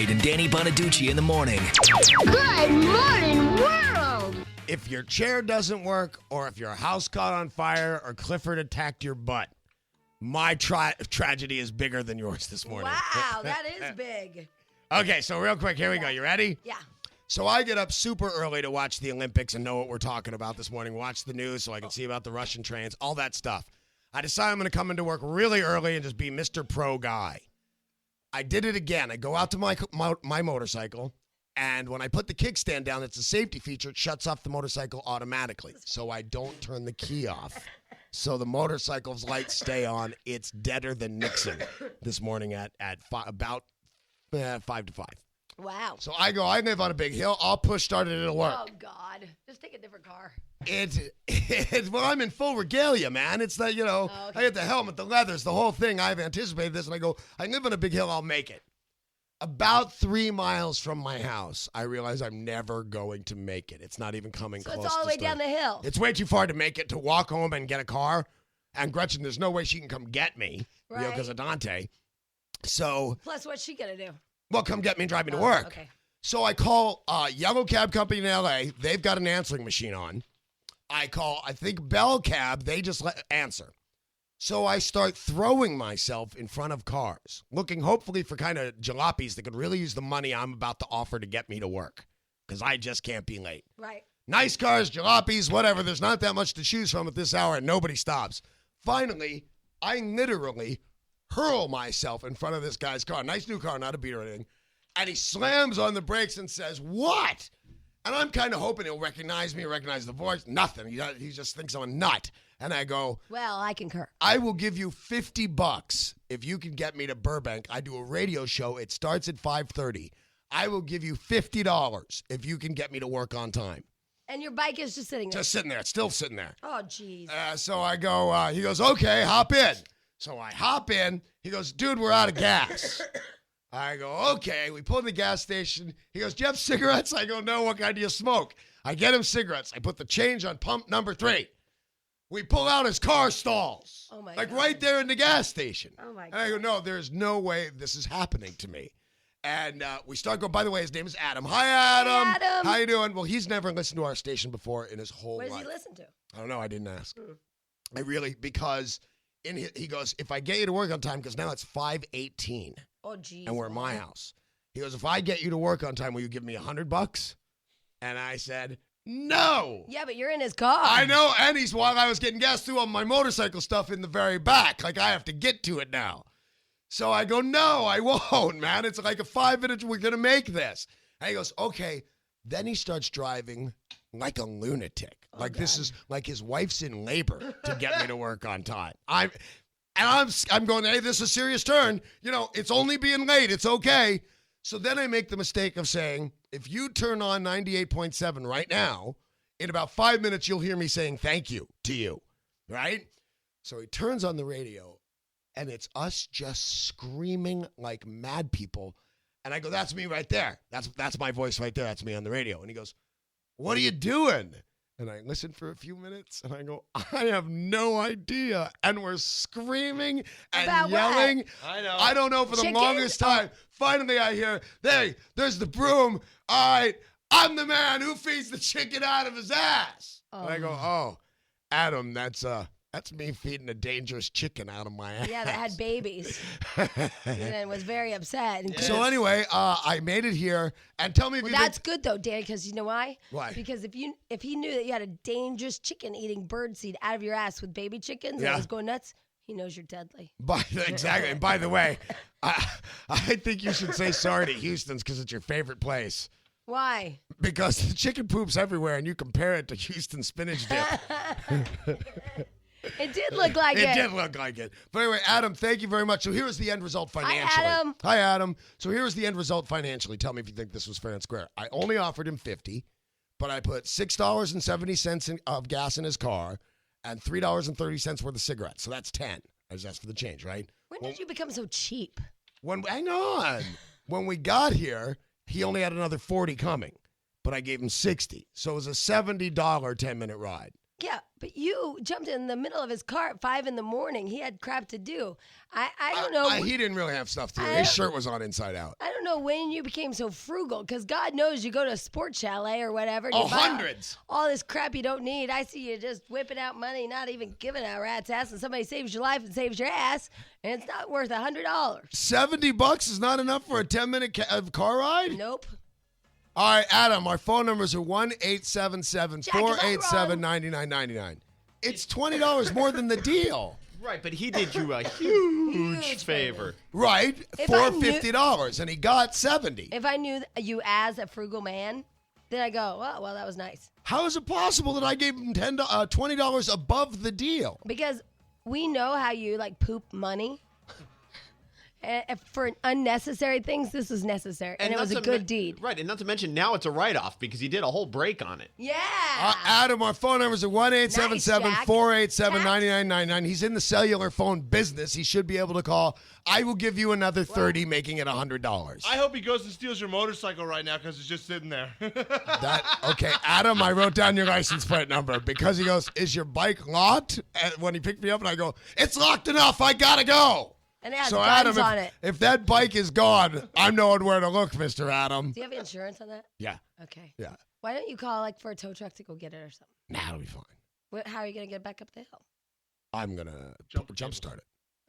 White and Danny Bonaducci in the morning. Good morning, world! If your chair doesn't work, or if your house caught on fire, or Clifford attacked your butt, my tragedy is bigger than yours this morning. Wow, that is big. Okay, so real quick, here we go. You ready? Yeah. So I get up super early to watch the Olympics and know what we're talking about this morning. Watch the news so I can see about the Russian trains, all that stuff. I decide I'm going to come into work really early and just be Mr. Pro Guy. I did it again. I go out to my motorcycle, and when I put the kickstand down, it's a safety feature. It shuts off the motorcycle automatically, so I don't turn the key off. So the motorcycle's lights stay on. It's deader than Nixon this morning at about 5 to 5. Wow. So I live on a big hill. I'll push start it. It'll work. Oh, God. Just take a different car. Well, I'm in full regalia, man. It's that, okay. I get the helmet, the leathers, the whole thing. I've anticipated this, and I live on a big hill. I'll make it. About 3 miles from my house, I realize I'm never going to make it. It's not even coming close. So it's all the way down the hill. It's way too far to make it, to walk home and get a car. And Gretchen, there's no way she can come get me, right? Because of Dante. So. Plus, what's she going to do? Well, come get me and drive me to work. Okay. So I call Yellow Cab Company in L.A. They've got an answering machine on. I call, I think, Bell Cab. They just answer. So I start throwing myself in front of cars, looking hopefully for kind of jalopies that could really use the money I'm about to offer to get me to work, because I just can't be late. Right. Nice cars, jalopies, whatever. There's not that much to choose from at this hour, and nobody stops. Finally, I literally hurl myself in front of this guy's car. Nice new car, not a beat or anything. And he slams on the brakes and says, "What?" And I'm kind of hoping he'll recognize me, recognize the voice. Nothing. He just thinks I'm a nut. And I go, well, I concur. I will give you $50 if you can get me to Burbank. I do a radio show. It starts at 5:30. I will give you $50 if you can get me to work on time. And your bike is just sitting there? Just sitting there. It's still sitting there. Oh, jeez. So I go, he goes, "Okay, hop in." So I hop in. He goes, "Dude, we're out of gas." I go, "Okay." We pull in the gas station. He goes, "Do you have cigarettes?" I go, "No, what kind do you smoke?" I get him cigarettes. I put the change on pump number 3. We pull out his car stalls. Oh, my Like God. right there in the gas station. Oh, my And I go, "No, there's no way this is happening to me." And we start going, by the way, his name is Adam. Hi, Adam. Hey, Adam. How you doing? Well, he's never listened to our station before in his whole What life. does he listen to? I don't know. I didn't ask. Because he goes, "If I get you to work on time," because now it's 5:18. Oh, jeez. And we're at my house. He goes, "If I get you to work on time, will you give me $100? And I said, "No." Yeah, but you're in his car. I know, and he's while I was getting gas through all my motorcycle stuff in the very back. Like, I have to get to it now. So I go, "No, I won't, man. It's like a 5 minutes. We're going to make this." And he goes, "Okay." Then he starts driving like a lunatic. Like, this is like his wife's in labor to get me to work on time. I'm going, "Hey, this is a serious turn. It's only being late. It's okay." So then I make the mistake of saying, if you turn on 98.7 right now, in about 5 minutes, you'll hear me saying thank you to you, right? So he turns on the radio, and it's us just screaming like mad people. And I go, "That's me right there. That's my voice right there. That's me on the radio." And he goes, "What are you doing?" And I listen for a few minutes, and I go, "I have no idea." And we're screaming and About yelling. what? I know. I don't know for the Chicken? longest time. Finally, I hear, "Hey, there's the broom. All right, I'm the man who feeds the chicken out of his ass." And I go, "Oh, Adam, that's me feeding a dangerous chicken out of my ass." Yeah, that had babies. And was very upset. And So anyway, I made it here. And tell me if well, you that's think... good, though, Dan, because you know why? Why? Because if he knew that you had a dangerous chicken eating birdseed out of your ass with baby chickens Yeah. and was going nuts, he knows you're deadly. Exactly. And by the way, I think you should say sorry to Houston's because it's your favorite place. Why? Because the chicken poops everywhere, and you compare it to Houston spinach dip. It did look like it. It did look like it. But anyway, Adam, thank you very much. So here is the end result financially. Adam. Hi, Adam. So here is the end result financially. Tell me if you think this was fair and square. I only offered him $50, but I put $6.70 of gas in his car and $3.30 worth of cigarettes. So that's 10. I just asked for the change, right? When did you become so cheap? Hang on. When we got here, he only had another 40 coming, but I gave him 60. So it was a $70 10-minute ride. Yeah, but you jumped in the middle of his car at 5 a.m. He had crap to do. I don't know. He didn't really have stuff to do. I His don't- shirt was on inside out. I don't know when you became so frugal, because God knows you go to a sports chalet or whatever. And Oh, you buy hundreds. All this crap you don't need. I see you just whipping out money, not even giving a rat's ass, and somebody saves your life and saves your ass, and it's not worth $100. $70 is not enough for a 10-minute car ride? Nope. All right, Adam, our phone numbers are 1-877-487-9999. It's $20 more than the deal. Right, but he did you a huge favor. Right, If for I knew- $50, and he got 70. If I knew you as a frugal man, then I go, well, that was nice. How is it possible that I gave him $20 above the deal? Because we know how you like poop money. And for unnecessary things, this was necessary, and it not was a to good deed. Right, and not to mention now it's a write-off because he did a whole break on it. Yeah. Adam, our phone numbers are 1-877-487-9999. He's in the cellular phone business. He should be able to call. I will give you another $30, making it $100. I hope he goes and steals your motorcycle right now because it's just sitting there. Okay, Adam, I wrote down your license plate number because he goes, "Is your bike locked?" And when he picked me up, and I go, "It's locked enough. I gotta go." And it has So guns Adam, on it. if that bike is gone, I'm knowing where to look, Mr. Adam. Do you have insurance on that? Yeah, Okay. yeah. Why don't you call like for a tow truck to go get it or something? Nah, it'll be fine. How are you gonna get back up the hill? I'm gonna jump start it.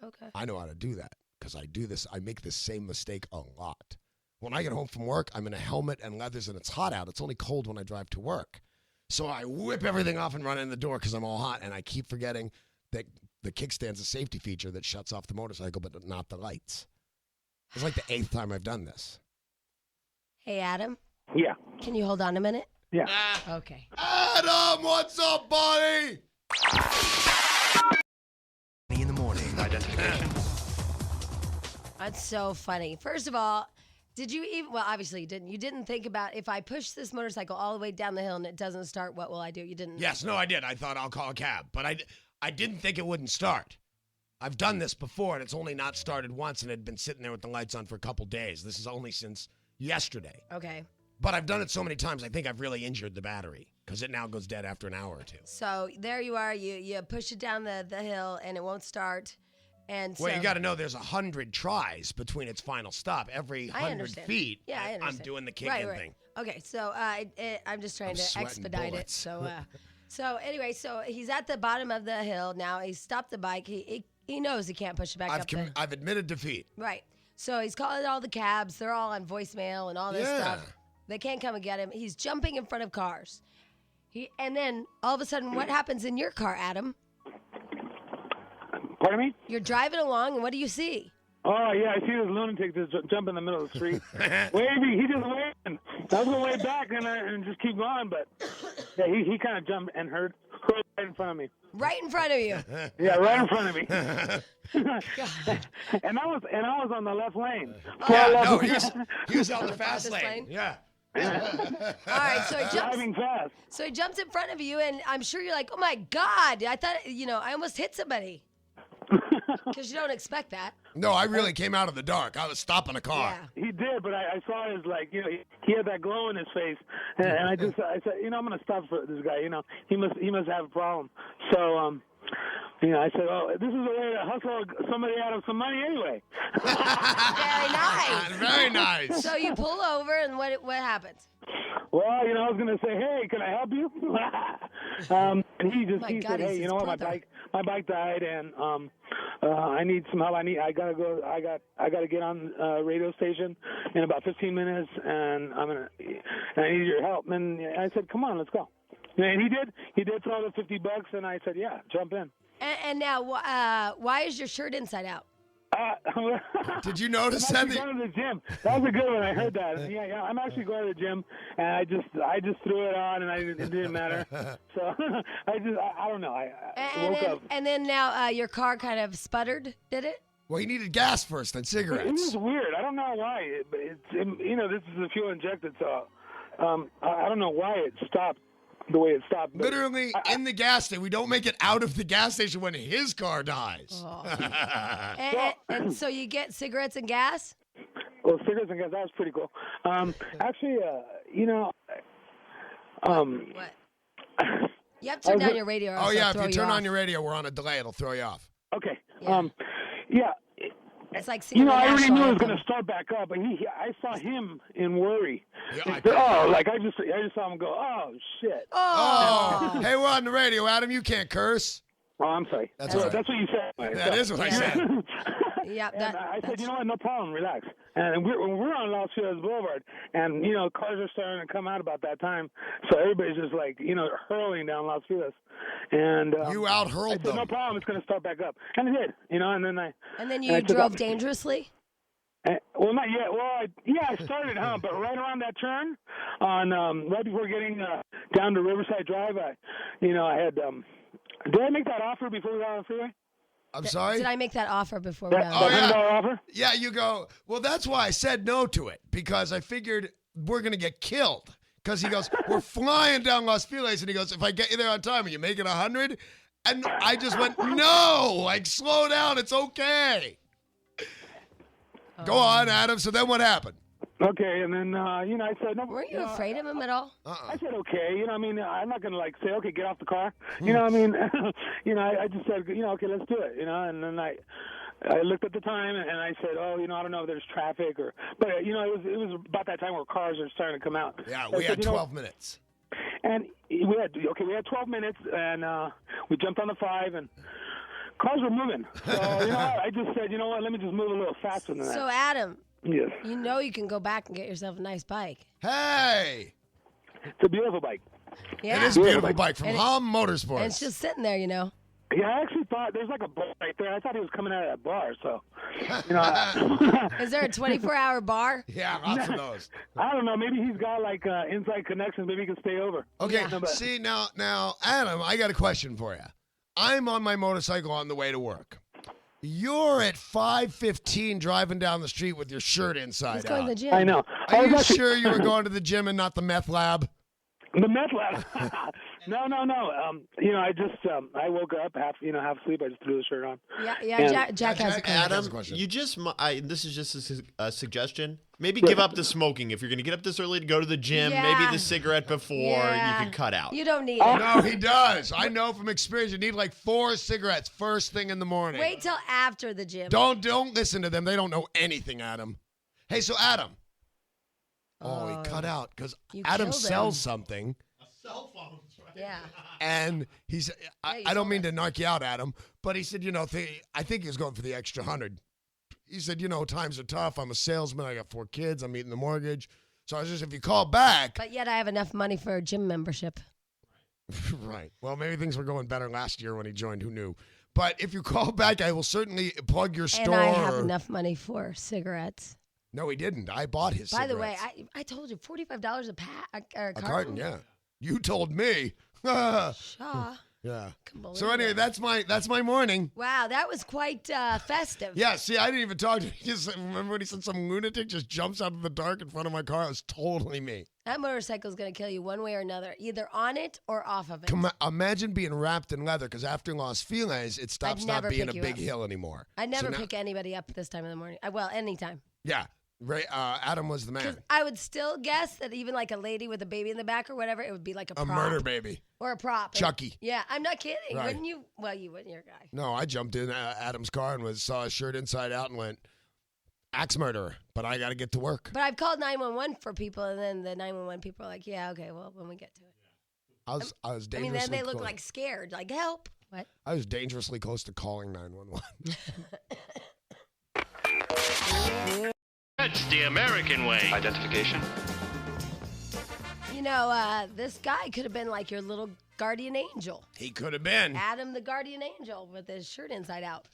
Okay. I know how to do that because I do this. I make this same mistake a lot. When I get home from work, I'm in a helmet and leathers, and it's hot out. It's only cold when I drive to work. So I whip everything off and run in the door because I'm all hot, and I keep forgetting that the kickstand's a safety feature that shuts off the motorcycle, but not the lights. It's like the 8th time I've done this. Hey, Adam. Yeah. Can you hold on a minute? Yeah. Okay. Adam, what's up, buddy? In the morning. That's so funny. First of all, did you even? Well, obviously you didn't. You didn't think about if I push this motorcycle all the way down the hill and it doesn't start, what will I do? You didn't. Yes, no, I did. I thought I'll call a cab, but I didn't think it wouldn't start. I've done this before, and it's only not started once, and it had been sitting there with the lights on for a couple days. This is only since yesterday. Okay. But I've done it so many times, I think I've really injured the battery because it now goes dead after an hour or two. So there you are. You push it down the hill and it won't start. And Well, so, you got to know there's 100 tries between its final stop. Every I 100 understand. feet, Yeah, I I'm understand. doing the kick Right, in right. thing. Okay, so I'm just trying I'm to sweating expedite bullets. it. So so anyway, so he's at the bottom of the hill now. He stopped the bike. He knows he can't push it back up. I've admitted defeat. Right. So he's calling all the cabs. They're all on voicemail and all this Yeah. stuff. They can't come and get him. He's jumping in front of cars. And then all of a sudden, what happens in your car, Adam? Pardon me? You're driving along, and what do you see? Oh, yeah, I see this lunatic just jump in the middle of the street. Waving, he just waving. I was going to wave back and just keep going, but yeah, he kind of jumped and hurled right in front of me. Right in front of you. Yeah, right in front of me. God. and I was on the left lane. Yeah, no, he was on the The fast fastest lane. lane? Yeah. All right, Driving fast. so he jumps in front of you, and I'm sure you're like, oh my God, I thought, I almost hit somebody. Because you don't expect that. No, I really came out of the dark. I was stopping a car. Yeah. He did, but I saw his, he had that glow in his face, and I said, I'm going to stop for this guy. He must have a problem. So, I said, oh, this is a way to hustle somebody out of some money anyway. Very nice. Very nice. So you pull over, and what happens? Well, I was going to say, hey, can I help you? And he My God, said, he's hey, his you know what, brother. my bike died, and I need some help. I gotta go. I got to get on a radio station in about 15 minutes, and I need your help. And I said, come on, let's go. And he did throw the $50, and I said, yeah, jump in. And now, why is your shirt inside out? Did you notice I'm that? actually going to the gym. That was a good one. I heard that. Yeah. I'm actually going to the gym, and I just threw it on, and it didn't matter. So I don't know. I woke up. And then now your car kind of sputtered, did it? Well, he needed gas first, then It cigarettes. was weird. I don't know why. This is a fuel injected, so I don't know why it stopped the way it stopped. But Literally in the gas station. We don't make it out of the gas station when his car dies. Oh. And so you get cigarettes and gas? Well, cigarettes and gas, that was pretty cool. Actually, What? You have to turn down your radio. Or Oh else yeah, it'll if you throw turn off. on your radio, we're on a delay. It'll throw you off. Okay. Yeah. Yeah. It's like singing the I already national knew it was anthem. going to start back up, but I saw him in worry. Yeah, I just saw him go, oh shit. Oh, hey, we're on the radio, Adam. You can't curse. Oh, I'm sorry. That's all right. That's what you said. That is what I said. Yeah, And I said, you know what? No problem. Relax. And we're on Los Feliz Boulevard, and cars are starting to come out about that time, so everybody's just like hurling down Los Feliz. And You out I hurled said, them. no problem. It's going to start back up, and it did. And then And then I you took drove off. dangerously? Well, not yet. Well, I started, but right around that turn, right before getting down to Riverside Drive, I had. Did I make that offer before we got on the freeway? I'm sorry? Did I make that offer before we got Oh, on? yeah. $100 offer? Yeah, you go, well, that's why I said no to it, because I figured we're going to get killed. Because he goes, we're flying down Los Feliz, and he goes, if I get you there on time, are you making 100? And I just went, no, like, slow down, it's okay. Go on, Adam. So then what happened? Okay, and then I said no. Were you afraid of him at all? I said okay. I'm not gonna say okay, get off the car. I just said okay, let's do it. And then I looked at the time and I said, oh, I don't know if there's traffic but it was about that time where cars are starting to come out. Yeah, So I we said, had 12 minutes. And we had 12 minutes, and we jumped on the 5, and cars were moving. So I just said, let me just move a little faster than that. So, Adam, Yes, you can go back and get yourself a nice bike. Hey, it's a beautiful bike. Yeah. it is a beautiful bike from And it- Hom Motorsports. And it's just sitting there, Yeah, I actually thought there's like a bar right there. I thought he was coming out of that bar. So, Is there a 24-hour bar? Yeah, lots of those. I don't know. Maybe he's got like inside connections. Maybe he can stay over. Okay, No, but- see, now, Adam, I got a question for you. I'm on my motorcycle on the way to work. You're at 5:15 driving down the street with your shirt inside He's going out. to the gym. I know. I Are was you actually- sure you were going to the gym and not the meth lab? The meth lab. No. I just I woke up half asleep. I just threw the shirt on. Yeah, And- Jack has a Jack- question. Adam, question. you just, this is just a suggestion. Maybe give up the smoking. If you're going to get up this early to go to the gym, Yeah. maybe the cigarette before Yeah. you could cut out. You don't need it. No, he does. I know from experience. You need like 4 cigarettes first thing in the morning. Wait till after the gym. Don't listen to them. They don't know anything, Adam. Hey, so Adam. Oh, he cut out because you Adam killed him. sells something. Yeah. And he's, you I told don't mean to narc you out, Adam, but he said, I think he was going for the extra 100. He said, times are tough. I'm a salesman. I got 4 kids. I'm eating the mortgage. So I was just, if you call back. But yet I have enough money for a gym membership. Right. Well, maybe things were going better last year when he joined. Who knew? But if you call back, I will certainly plug your store. And I have enough money for cigarettes. No, he didn't. I bought his By the way, cigarettes. I told you $45 a pack or a A carton. carton, yeah. You told me. yeah. Shaw. Can believe So anyway, it. that's my morning. Wow, that was quite festive. Yeah, see, I didn't even talk to him. Remember when he said some lunatic just jumps out of the dark in front of my car? It was totally me. That motorcycle's going to kill you one way or another, either on it or off of it. Imagine being wrapped in leather, because after Los Feliz, it stops not never being a pick you big up. hill anymore. I never So now- pick anybody up this time of the morning. Well, anytime. Yeah, Ray, Adam was the man. Because I would still guess that even like a lady with a baby in the back or whatever, it would be like a A prop. murder baby. Or a prop. Chucky. Yeah, I'm not kidding. Right. Wouldn't you? Well, you wouldn't. You're a guy. No, I jumped in Adam's car and saw his shirt inside out and went, axe murderer, but I got to get to work. But I've called 911 for people, and then the 911 people are like, yeah, okay, well, when we get to it. I was I dangerously mean, then they look close. like scared, like, help. What? I was dangerously close to calling 911. That's the American way. Identification. This guy could have been like your little guardian angel. He could have been. Adam the guardian angel with his shirt inside out.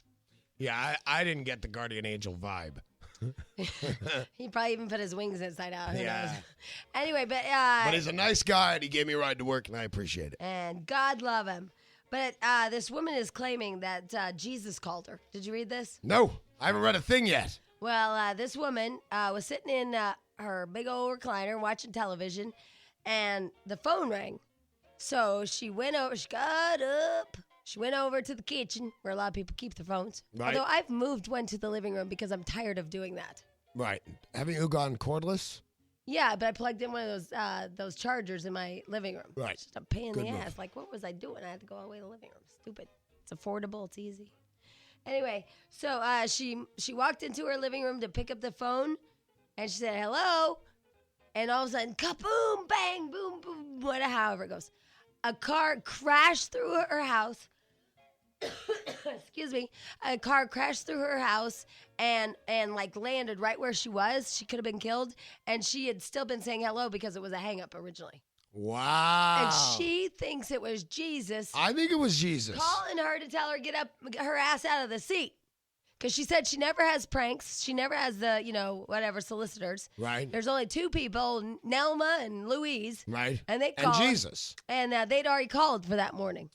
Yeah, I didn't get the guardian angel vibe. He probably even put his wings inside out. Who Yeah. knows? Anyway, but But he's a nice guy, and he gave me a ride to work, and I appreciate it. and God love him. But this woman is claiming that Jesus called her. Did you read this? No, I haven't read a thing yet. Well, this woman was sitting in her big old recliner watching television, and the phone rang. So she went over, she got up, she went over to the kitchen where a lot of people keep their phones. Right. Although I've moved one to the living room because I'm tired of doing that. Right. Haven't you gone cordless? Yeah, but I plugged in one of those chargers in my living room. Right. It's just a pain in Good the move. ass. Like, what was I doing? I had to go all the way to the living room. Stupid. It's affordable. It's easy. Anyway, so she walked into her living room to pick up the phone, and she said, hello. And all of a sudden, kaboom, bang, boom, boom, whatever, however it goes. A car crashed through her house. Excuse me. A car crashed through her house and like landed right where she was. She could have been killed, and she had still been saying hello because it was a hang up originally. Wow. And she thinks it was Jesus I think it was Jesus. calling her to tell her to get up her ass out of the seat. Because she said she never has pranks. She never has the, whatever, solicitors. Right. There's only two people, Nelma and Louise. Right. And they And called. Jesus. And they'd already called for that morning.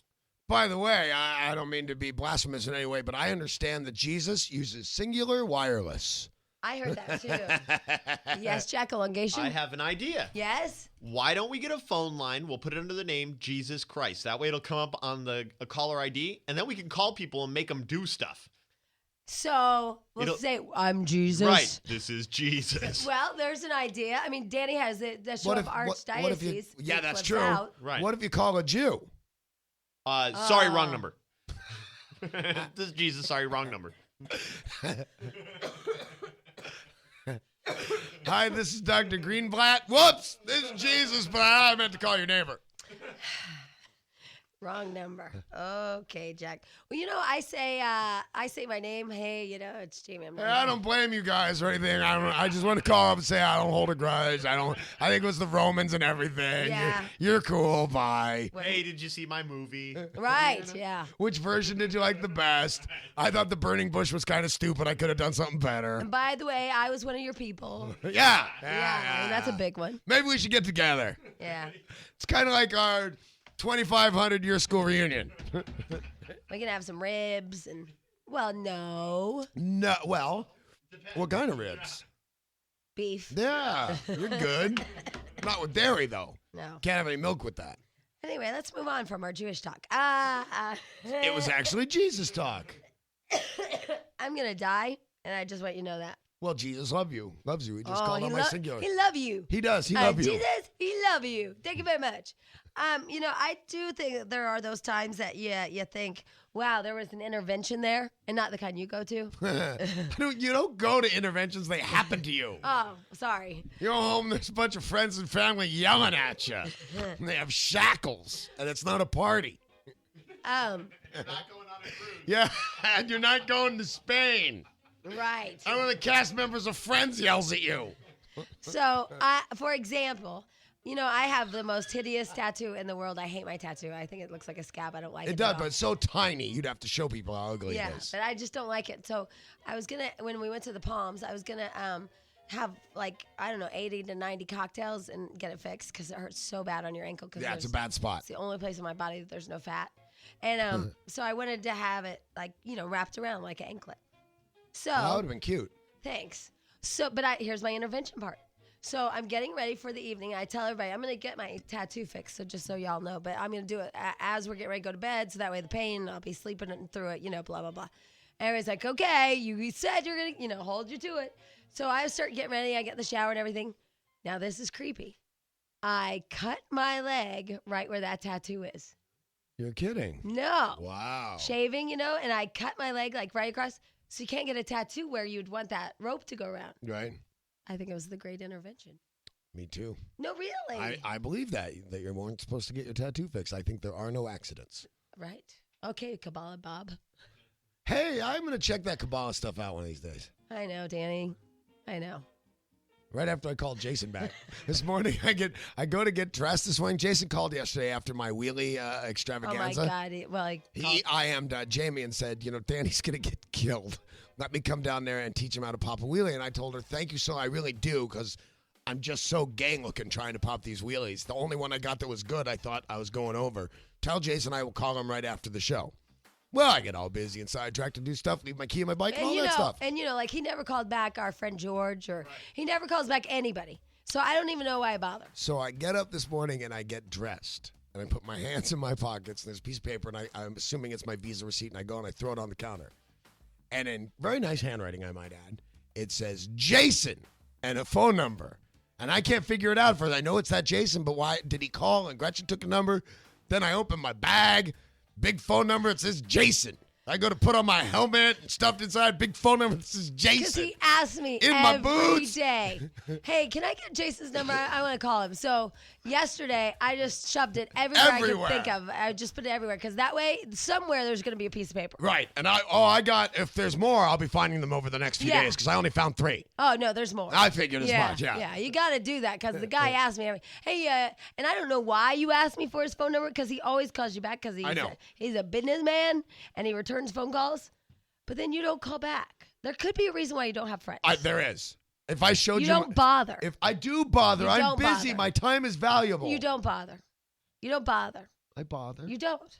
By the way, I don't mean to be blasphemous in any way, but I understand that Jesus uses singular wireless. I heard that too. Yes, Jack Elongation. I have an idea. Yes. Why don't we get a phone line? We'll put it under the name Jesus Christ. That way it'll come up on the caller ID, and then we can call people and make them do stuff. So we'll say, I'm Jesus. Right. This is Jesus. Well, there's an idea. I mean, Danny has the show What of if- Archdiocese. what if you- yeah, that that's flips true. out. Right. What if you call a Jew? Sorry, wrong number. This is Jesus. Sorry, wrong number. Hi, this is Dr. Greenblatt. Whoops, this is Jesus, but I meant to call your neighbor. Wrong number. Okay, Jack. Well, I say my name. Hey, it's Jamie. Hey, I don't blame you guys or anything. I just want to call up and say I don't hold a grudge. I think it was the Romans and everything. Yeah. You're cool. Bye. Hey, did you see my movie? Right, yeah. Which version did you like the best? I thought the burning bush was kind of stupid. I could have done something better. And by the way, I was one of your people. Yeah. Yeah, that's a big one. Maybe we should get together. Yeah. It's kind of like our 2,500-year school reunion. We can have some ribs and, well, no. No, well, what kind of ribs? Beef. Yeah, you're good. Not with dairy, though. No. Can't have any milk with that. Anyway, let's move on from our Jewish talk. It was actually Jesus talk. I'm going to die, and I just want you to know that. Well, Jesus loves you. He just called on my singular. He love you. He does. He love you. Jesus, he love you. Thank you very much. I do think that there are those times that you think, wow, there was an intervention there, and not the kind you go to. You don't go to interventions. They happen to you. Oh, sorry. You go home, there's a bunch of friends and family yelling at you. And they have shackles, and it's not a party. Not going on a cruise. Yeah, and you're not going to Spain. Right. And one of the cast members of Friends yells at you. So, for example, I have the most hideous tattoo in the world. I hate my tattoo. I think it looks like a scab. I don't like it. It does, at all. but it's so tiny, you'd have to show people how ugly Yeah, it is. but I just don't like it. So I was gonna, when we went to the Palms, I was gonna have 80 to 90 cocktails and get it fixed because it hurts so bad on your ankle. Yeah, it's a bad spot. It's the only place in my body that there's no fat, and so I wanted to have it wrapped around like an anklet. So That would have been cute. thanks. So, but here's my intervention part. So I'm getting ready for the evening. I tell everybody I'm going to get my tattoo fixed, so just so y'all know. But I'm going to do it as we're getting ready to go to bed, so that way the pain, I'll be sleeping through it, blah, blah, blah. Everybody's like, okay, you said you're going to, hold you to it. So I start getting ready. I get in the shower and everything. Now, this is creepy. I cut my leg right where that tattoo is. You're kidding. No. Wow. Shaving, and I cut my leg right across. So you can't get a tattoo where you'd want that rope to go around. Right. I think it was the great intervention. Me too. No, really? I believe that you weren't supposed to get your tattoo fixed. I think there are no accidents. Right. Okay, Kabbalah Bob. Hey, I'm going to check that Kabbalah stuff out one of these days. I know, Danny. I know. Right after I called Jason back. This morning, I go to get dressed this morning. Jason called yesterday after my wheelie extravaganza. Oh, my God. He IM'd Jamie and said, Danny's going to get killed. Let me come down there and teach him how to pop a wheelie. And I told her, thank you, so I really do, because I'm just so gang looking trying to pop these wheelies. The only one I got that was good, I thought I was going over. Tell Jason I will call him right after the show. Well, I get all busy and sidetracked to do stuff, leave my key in my bike and all that stuff. And, he never called back our friend George, or he never calls back anybody. So I don't even know why I bother. So I get up this morning and I get dressed. And I put my hands in my pockets, and there's a piece of paper, and I'm assuming it's my Visa receipt, and I go and I throw it on the counter. And in very nice handwriting, I might add, it says Jason and a phone number. And I can't figure it out first. I know it's that Jason, but why did he call? And Gretchen took a number. Then I opened my bag. Big phone number. It says Jason. I go to put on my helmet and stuffed inside. Big phone number. It says Because Jason. he asks me In my every boots. day, hey, can I get Jason's number? I want to call him. So yesterday, I just shoved it everywhere I Everywhere. could think of. I just put it everywhere because that way, somewhere there's going to be a piece of paper. Right. And I got, if there's more, I'll be finding them over the next few Yeah. days because I only found 3. Oh, no, there's more. I figured as yeah, much, yeah. Yeah, you got to do that because the guy asked me, hey, and I don't know why you asked me for his phone number because he always calls you back because he's a businessman and he returns phone calls. But then you don't call back. There could be a reason why you don't have friends. There is. If I showed you. You don't bother. If I do bother, You I'm don't busy. bother. My time is valuable. You don't bother. You don't bother. I bother. You don't.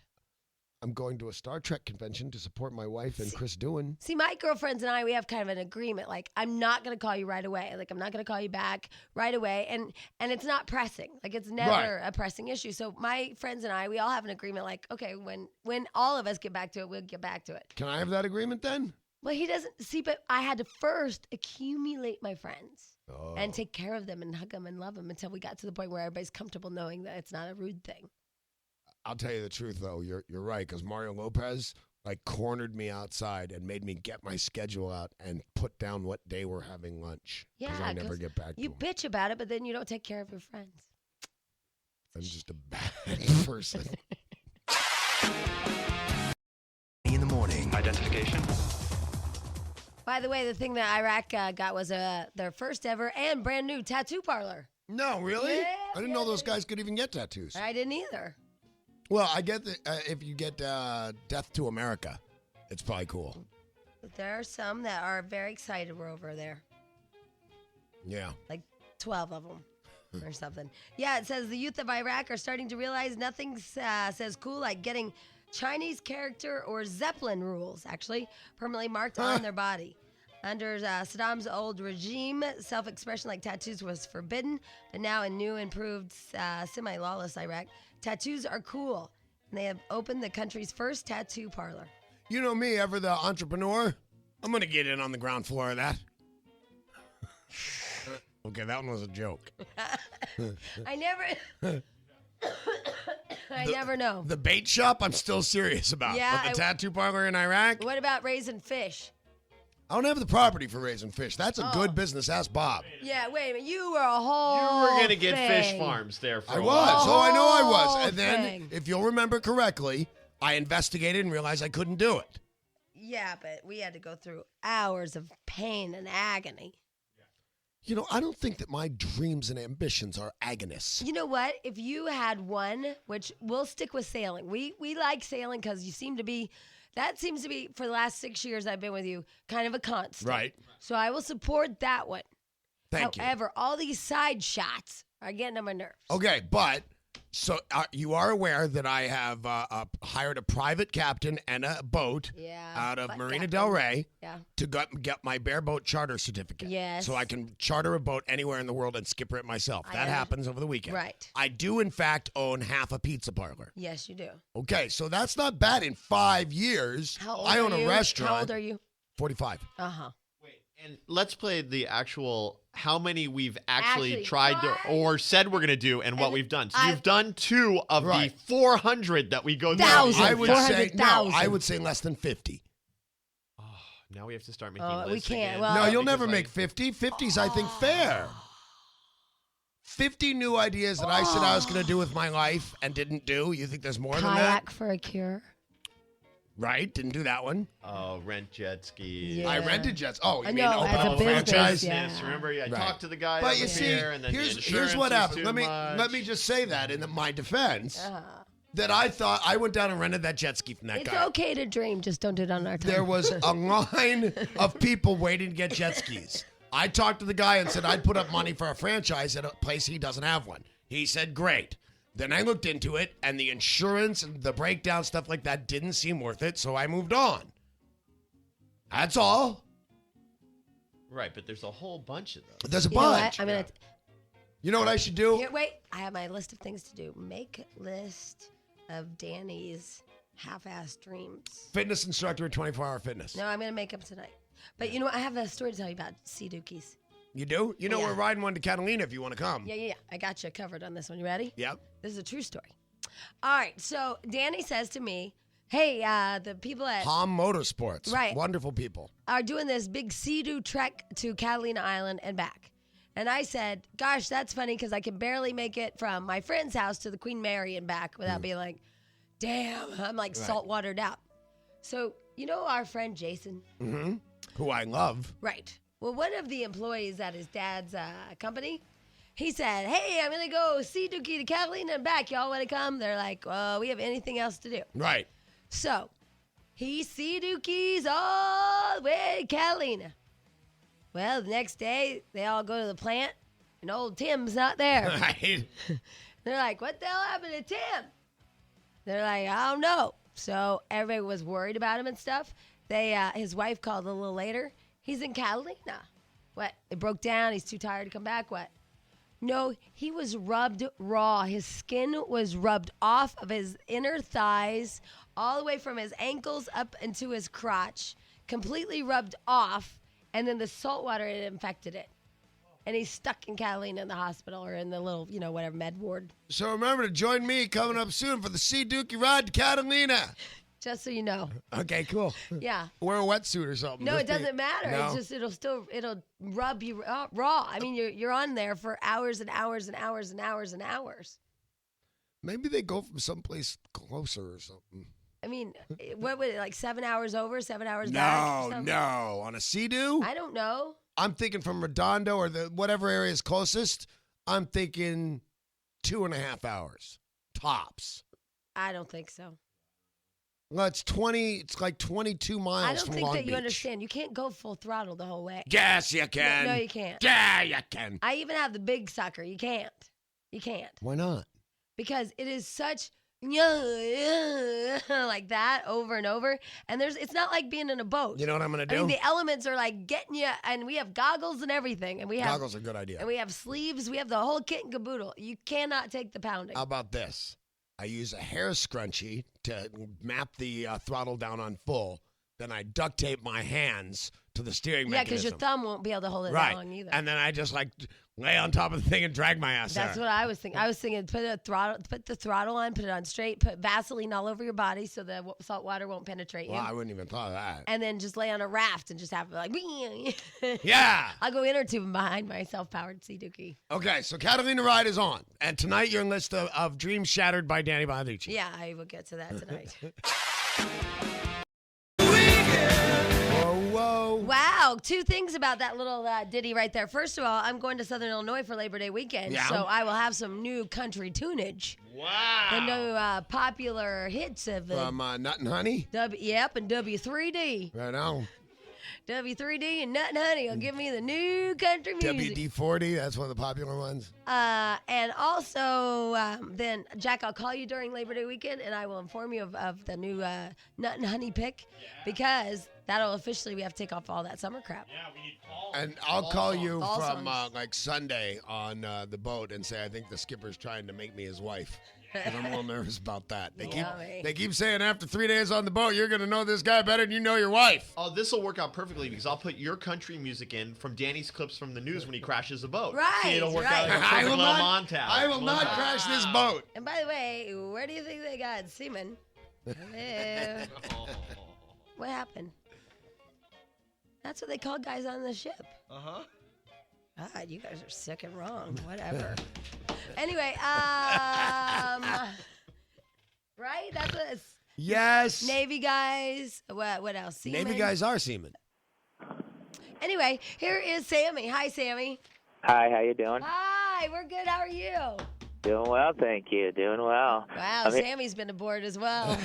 I'm going to a Star Trek convention to support my wife and Chris Doohan. See, my girlfriends and I, we have kind of an agreement. Like, I'm not going to call you right away. Like, I'm not going to call you back right away. And it's not pressing. Like, it's never a pressing issue. So my friends and I, we all have an agreement. Like, okay, when all of us get back to it, we'll get back to it. Can I have that agreement then? Well, he doesn't see, but I had to first accumulate my friends Oh. and take care of them and hug them and love them until we got to the point where everybody's comfortable knowing that it's not a rude thing. I'll tell you the truth, though. You're right, because Mario Lopez cornered me outside and made me get my schedule out and put down what day we're having lunch. Because Yeah, I never 'cause get back to You him. bitch about it, but then you don't take care of your friends. I'm just a bad person. In the morning. Identification. By the way, the thing that Iraq got was their first ever and brand new tattoo parlor. No, really? Yeah, I didn't know those guys could even get tattoos. I didn't either. Well, I get that if you get Death to America, it's probably cool. But there are some that are very excited we're over there. Yeah. Like 12 of them or something. Yeah, it says the youth of Iraq are starting to realize nothing says cool like getting Chinese character or Zeppelin rules, actually, permanently marked on their body. Under Saddam's old regime, self-expression like tattoos was forbidden, but now in new, improved, semi-lawless Iraq, tattoos are cool, and they have opened the country's first tattoo parlor. You know me, ever the entrepreneur? I'm going to get in on the ground floor of that. Okay, that one was a joke. I never know. The bait shop, I'm still serious about. Yeah, But the tattoo parlor in Iraq, What about raising fish? I don't have the property for raising fish. That's a good business. Ask Bob. Yeah, wait a minute. You were a whole You were going to get fish thing. farms there for I a was. while. Oh, I know I was. whole And then, thing. if you'll remember correctly, I investigated and realized I couldn't do it. Yeah, but we had to go through hours of pain and agony. You know, I don't think that my dreams and ambitions are agonists. You know what? If you had one, which we'll stick with sailing. We like sailing because that seems to be, for the last 6 years I've been with you, kind of a constant. Right. So I will support that one. Thank you. However, all these side shots are getting on my nerves. Okay, but so you are aware that I have hired a private captain and a boat out of but Marina captain. Del Rey Yeah. to get my bareboat charter certificate. Yes. So I can charter a boat anywhere in the world and skipper it myself. That happens over the weekend. Right. I do, in fact, own half a pizza parlor. Yes, you do. Okay, so that's not bad. In 5 years, How old I own are you? a restaurant. How old are you? 45. Uh-huh. And let's play the actual how many we've actually tried tried. or said we're going to do and what And we've done. So I've- you've done 2 of Right. the 400 that we go through. Thousand. I would say 400,000. I would say less than 50. Now we have to start making Oh, we lists can't. again. Well- No, you'll Because, never like, make 50. 50's, I think, fair. 50 new ideas that I said I was going to do with my life and didn't do. You think there's more than that? Kayak for a cure. Right? Didn't do that one. Oh, rent jet skis. Yeah. I rented jets. Oh, you I mean know, open as up a a business, franchise? yeah. Yes, remember? I Right. talked to the guy But over you see, here, and then the here's insurance what was happened. too Let much. me just say that in my defense, Uh-huh. that I thought I went down and rented that jet ski from that It's guy. okay to dream, just don't do it on our time. There was a line of people waiting to get jet skis. I talked to the guy and said I'd put up money for a franchise at a place he doesn't have one. He said, great. Then I looked into it, and the insurance and the breakdown, stuff like that, didn't seem worth it, so I moved on. That's all. Right, but there's a whole bunch of those. There's a You know what? bunch. I'm gonna You know what I should do? here. Wait, I have my list of things to do. Make list of Danny's half-assed dreams. Fitness instructor at 24 Hour Fitness. No, I'm gonna make them tonight. But you know what? I have a story to tell you about Sea Dookies. You do? You know Yeah. we're riding one to Catalina if you want to come. Yeah. I got you covered on this one. You ready? Yep. This is a true story. All right. So Danny says to me, hey, the people at Palm Motorsports. Right. Wonderful people. are doing this big Sea-Doo trek to Catalina Island and back. And I said, gosh, that's funny because I can barely make it from my friend's house to the Queen Mary and back without being like, damn, I'm like salt watered out. So, you know our friend Jason? Mm-hmm. Who I love. Right. Well, one of the employees at his dad's company, he said, hey, I'm going to go see Dookie to Catalina and back. Y'all want to come? They're like, well, we have anything else to do. Right. So he see Dookies all the way to Catalina. Well, the next day, they all go to the plant, and old Tim's not there. Right. They're like, what the hell happened to Tim? They're like, I don't know. So everybody was worried about him and stuff. His wife called a little later. He's in Catalina. What? It broke down. He's too tired to come back. What? No, he was rubbed raw. His skin was rubbed off of his inner thighs, all the way from his ankles up into his crotch, completely rubbed off, and then the salt water had infected it. And he's stuck in Catalina in the hospital or in the little, whatever, med ward. So remember to join me coming up soon for the Sea Dookie ride to Catalina. Just so you know. Okay, cool. Yeah. Wear a wetsuit or something. No, Just it doesn't matter. No? It's just it'll rub you raw. I mean, you're on there for hours and hours and hours and hours and hours. Maybe they go from someplace closer or something. I mean, what would it, like 7 hours over, 7 hours back? or No, something? no. On a Sea-Doo? I don't know. I'm thinking from Redondo or the whatever area is closest. I'm thinking 2.5 hours tops. I don't think so. Well, it's like 22 miles I don't from think Long that you Beach. understand. You can't go full throttle the whole way. Yes, you can. No, you can't. Yeah, you can. I even have the big sucker. You can't. You can't. Why not? Because it is such like that over and over. And it's not like being in a boat. You know what I'm going to I do? mean, the elements are like getting you, and we have goggles and everything, and we have Goggles are a good idea. and we have sleeves. We have the whole kit and caboodle. You cannot take the pounding. How about this? I use a hair scrunchie to map the throttle down on full. Then I duct tape my hands to the steering Yeah, because mechanism. your thumb won't be able to hold it that Right. long either. And then I just lay on top of the thing and drag my ass That's there. what I was thinking. I was thinking put the throttle on, put it on straight, put Vaseline all over your body so the salt water won't penetrate you. Well, I wouldn't even thought of that. And then just lay on a raft and just have it like, Yeah. I'll go inner tubing behind my self-powered Sea Dookie. Okay, so Catalina Ride is on. And tonight you're in list of Dreams Shattered by Danny Bonaducci. Yeah, I will get to that tonight. Whoa. Wow, two things about that little ditty right there. First of all, I'm going to Southern Illinois for Labor Day weekend, Yeah. so I will have some new country tunage. Wow. The new popular hits of From Nut and Honey. and W3D. Right now. W3D and Nut and Honey will give me the new country music. WD-40, that's one of the popular ones. And also, then, Jack, I'll call you during Labor Day weekend, and I will inform you of the new Nut and Honey pick, because that'll officially, we have to take off all that summer crap. Yeah, we need Paul. And I'll call you Fall from songs. Sunday on the boat and say I think the skipper's trying to make me his wife. 'Cause I'm a little nervous about that. Yummy. They keep saying after 3 days on the boat, you're going to know this guy better than you know your wife. Oh, this will work out perfectly because I'll put your country music in from Danny's clips from the news when he crashes the boat. Right, See, it'll work right. out like a perfect I will little not, montage. I will not crash this boat. And by the way, where do you think they got semen? Hello. What happened? That's what they call guys on the ship. Uh-huh. God, you guys are sick and wrong. Whatever. Anyway, right? That's what it's Yes. Navy guys. What else? Seamen? Navy guys are seamen. Anyway, here is Sammy. Hi, Sammy. Hi, how you doing? Hi, we're good. How are you? Doing well, thank you. Doing well. Wow, I mean- Sammy's been aboard as well.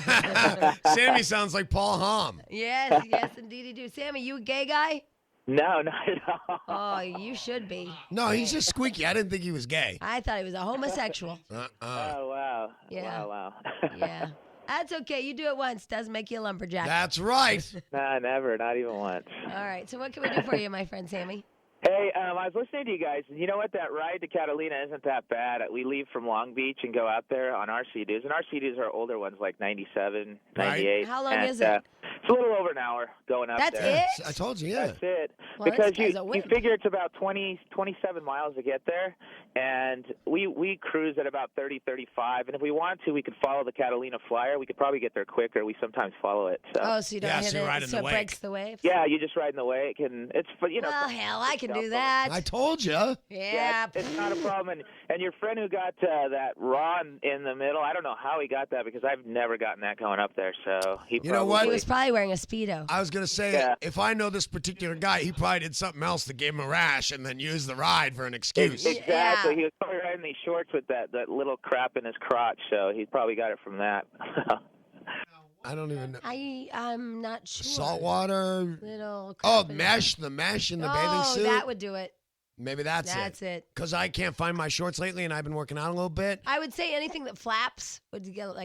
Sammy sounds like Paul Hom. yes, indeed he do. Sammy, you a gay guy? No, not at all. Oh, you should be. No, he's just squeaky. I didn't think he was gay. I thought he was a homosexual. Oh, wow. Yeah. Wow. Yeah. That's okay. You do it once. Doesn't make you a lumberjack. That's right. Nah, never. Not even once. All right. So what can we do for you, my friend Sammy? Hey, I was listening to you guys. You know what? That ride to Catalina isn't that bad. We leave from Long Beach and go out there on our Sea-Doos. And our Sea-Doos are older ones, like 97, 98. How long and, is it? It's a little over an hour going up That's there. it? I told you, yeah. That's it. Well, because this guy's a you wimp. figure it's about 27 miles to get there, and we cruise at about 30, 35. And if we want to, we could follow the Catalina Flyer. We could probably get there quicker. We sometimes follow it. So. Oh, so you don't Yeah, hit so you're it, riding so the it wake. breaks the waves? Yeah, you just ride in the wake, and it's Well, hell, I can do that. I told you. Yeah. Yeah, it's not a problem. And your friend who got that Ron in the middle, I don't know how he got that because I've never gotten that going up there. So he You know what? He was probably wearing a Speedo. I was going to say, Yeah. if I know this particular guy, he probably did something else that gave him a rash and then used the ride for an excuse. Exactly. Yeah. He was probably riding these shorts with that little crap in his crotch, so he probably got it from that. I don't even know. I'm not sure. Salt water. Little. Oh, crap in mesh, the mesh in the bathing Oh, suit. that would do it. Maybe that's it. Because I can't find my shorts lately and I've been working out a little bit. I would say anything that flaps would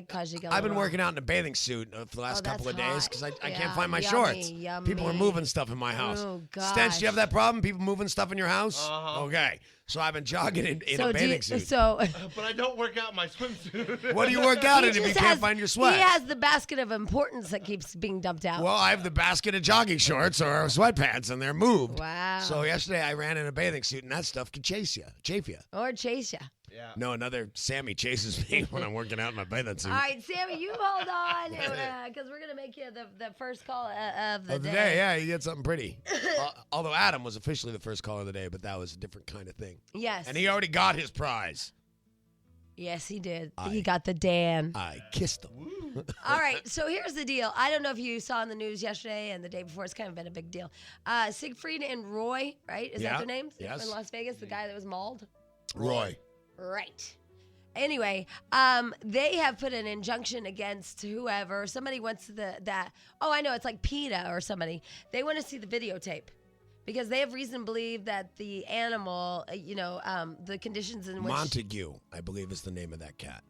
cause you to get a I've been little- working out in a bathing suit for the last Oh, couple of that's days hot. because I Yeah, can't find my yummy, shorts. People are yummy. moving stuff in my house. Oh, Stench, do you have gosh. that problem? People moving stuff in your house? Uh-huh. Okay. So I've been jogging in So a do you- bathing suit. So But I don't work out in my swimsuit. What do you work out he in if you just can't has- find your sweats? He has the basket of importance that keeps being dumped out. Well, I have the basket of jogging shorts or sweatpants, and they're moved. Wow. So yesterday I ran in a bathing suit, and that stuff could chafe you. Or chase you. Yeah. No, another Sammy chases me when I'm working out in my bathing suit. All right, Sammy, you hold on, because we're gonna make you the first call of the Of the day. day, yeah, you get something pretty. Although Adam was officially the first caller of the day, but that was a different kind of thing. Yes. And he already got his prize. Yes, he did. I- He got the Dan. I kissed him. All right, so here's the deal. I don't know if you saw in the news yesterday and the day before. It's kind of been a big deal. Siegfried and Roy, right? Is Yeah, that their names? yes. In Las Vegas, the guy that was mauled. Roy. Right. Anyway, they have put an injunction against whoever. Somebody wants that. Oh, I know. It's like PETA or somebody. They want to see the videotape because they have reason to believe that the animal, the conditions in which. Montague, I believe, is the name of that cat.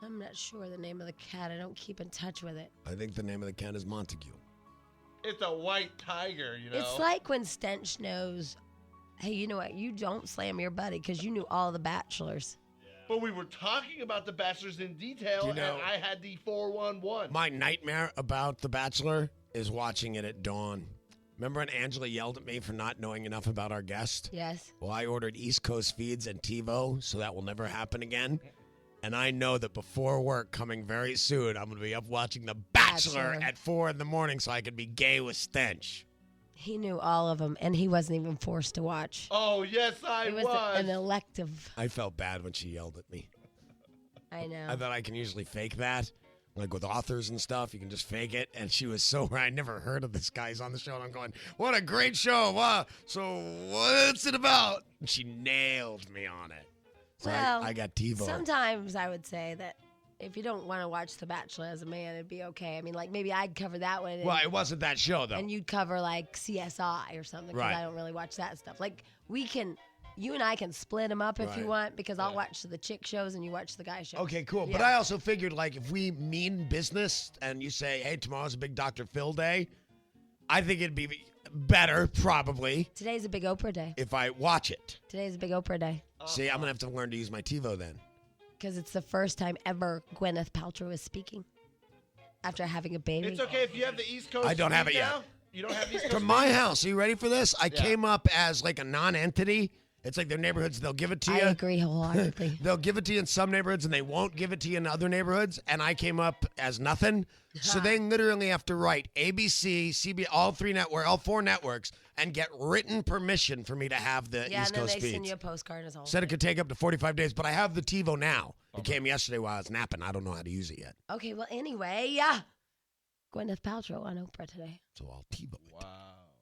I'm not sure the name of the cat. I don't keep in touch with it. I think the name of the cat is Montague. It's a white tiger, you know. It's like when Stench knows, hey, you know what? You don't slam your buddy because you knew all the bachelors. But we were talking about the Bachelors in detail, You know- and I had the 411. My nightmare about The Bachelor is watching it at dawn. Remember when Angela yelled at me for not knowing enough about our guest? Yes. Well, I ordered East Coast feeds and TiVo, so that will never happen again. And I know that before work coming very soon, I'm going to be up watching The Bachelor Bachelor. at 4 in the morning so I can be gay with Stench. He knew all of them, and he wasn't even forced to watch. Oh, yes, I It was was. an elective. I felt bad when she yelled at me. I know. I thought I can usually fake that. Like with authors and stuff, you can just fake it. And she was so, I never heard of this guy's on the show. And I'm going, what a great show. Wow. So what's it about? And she nailed me on it. So Well, I got TiVo. Sometimes I would say that if you don't want to watch The Bachelor as a man, it'd be okay. I mean, like maybe I'd cover that one. Well, it wasn't that show, though. And you'd cover like CSI or something because Right. I don't really watch that stuff. Like you and I can split them up if you Right. want because I'll watch the chick shows and you watch the guy shows. Okay, cool. But Yeah. I also figured, like, if we mean business and you say, hey, tomorrow's a big Dr. Phil day, I think it'd be better, probably, Today's a big Oprah day. if I watch it. Today's a big Oprah day See, I'm going to have to learn to use my TiVo then. because it's the first time ever Gwyneth Paltrow is speaking after having a baby. It's okay if you have the East Coast I don't have feed it yet. now. You don't have East Coast From feed? my house, are you ready for this? I Yeah. came up as, like, a non-entity. It's like their neighborhoods, they'll give it to I you. agree wholeheartedly. They'll give it to you in some neighborhoods and they won't give it to you in other neighborhoods. And I came up as nothing. So they literally have to write ABC, CBS, all four networks, and get written permission for me to have the Yeah, East and then Coast they feeds. send you a postcard as well. Said it could take up to 45 days, but I have the TiVo now. It came yesterday while I was napping. I don't know how to use it yet. Okay, well, anyway, yeah. Gwyneth Paltrow on Oprah today. So I'll TiVo it.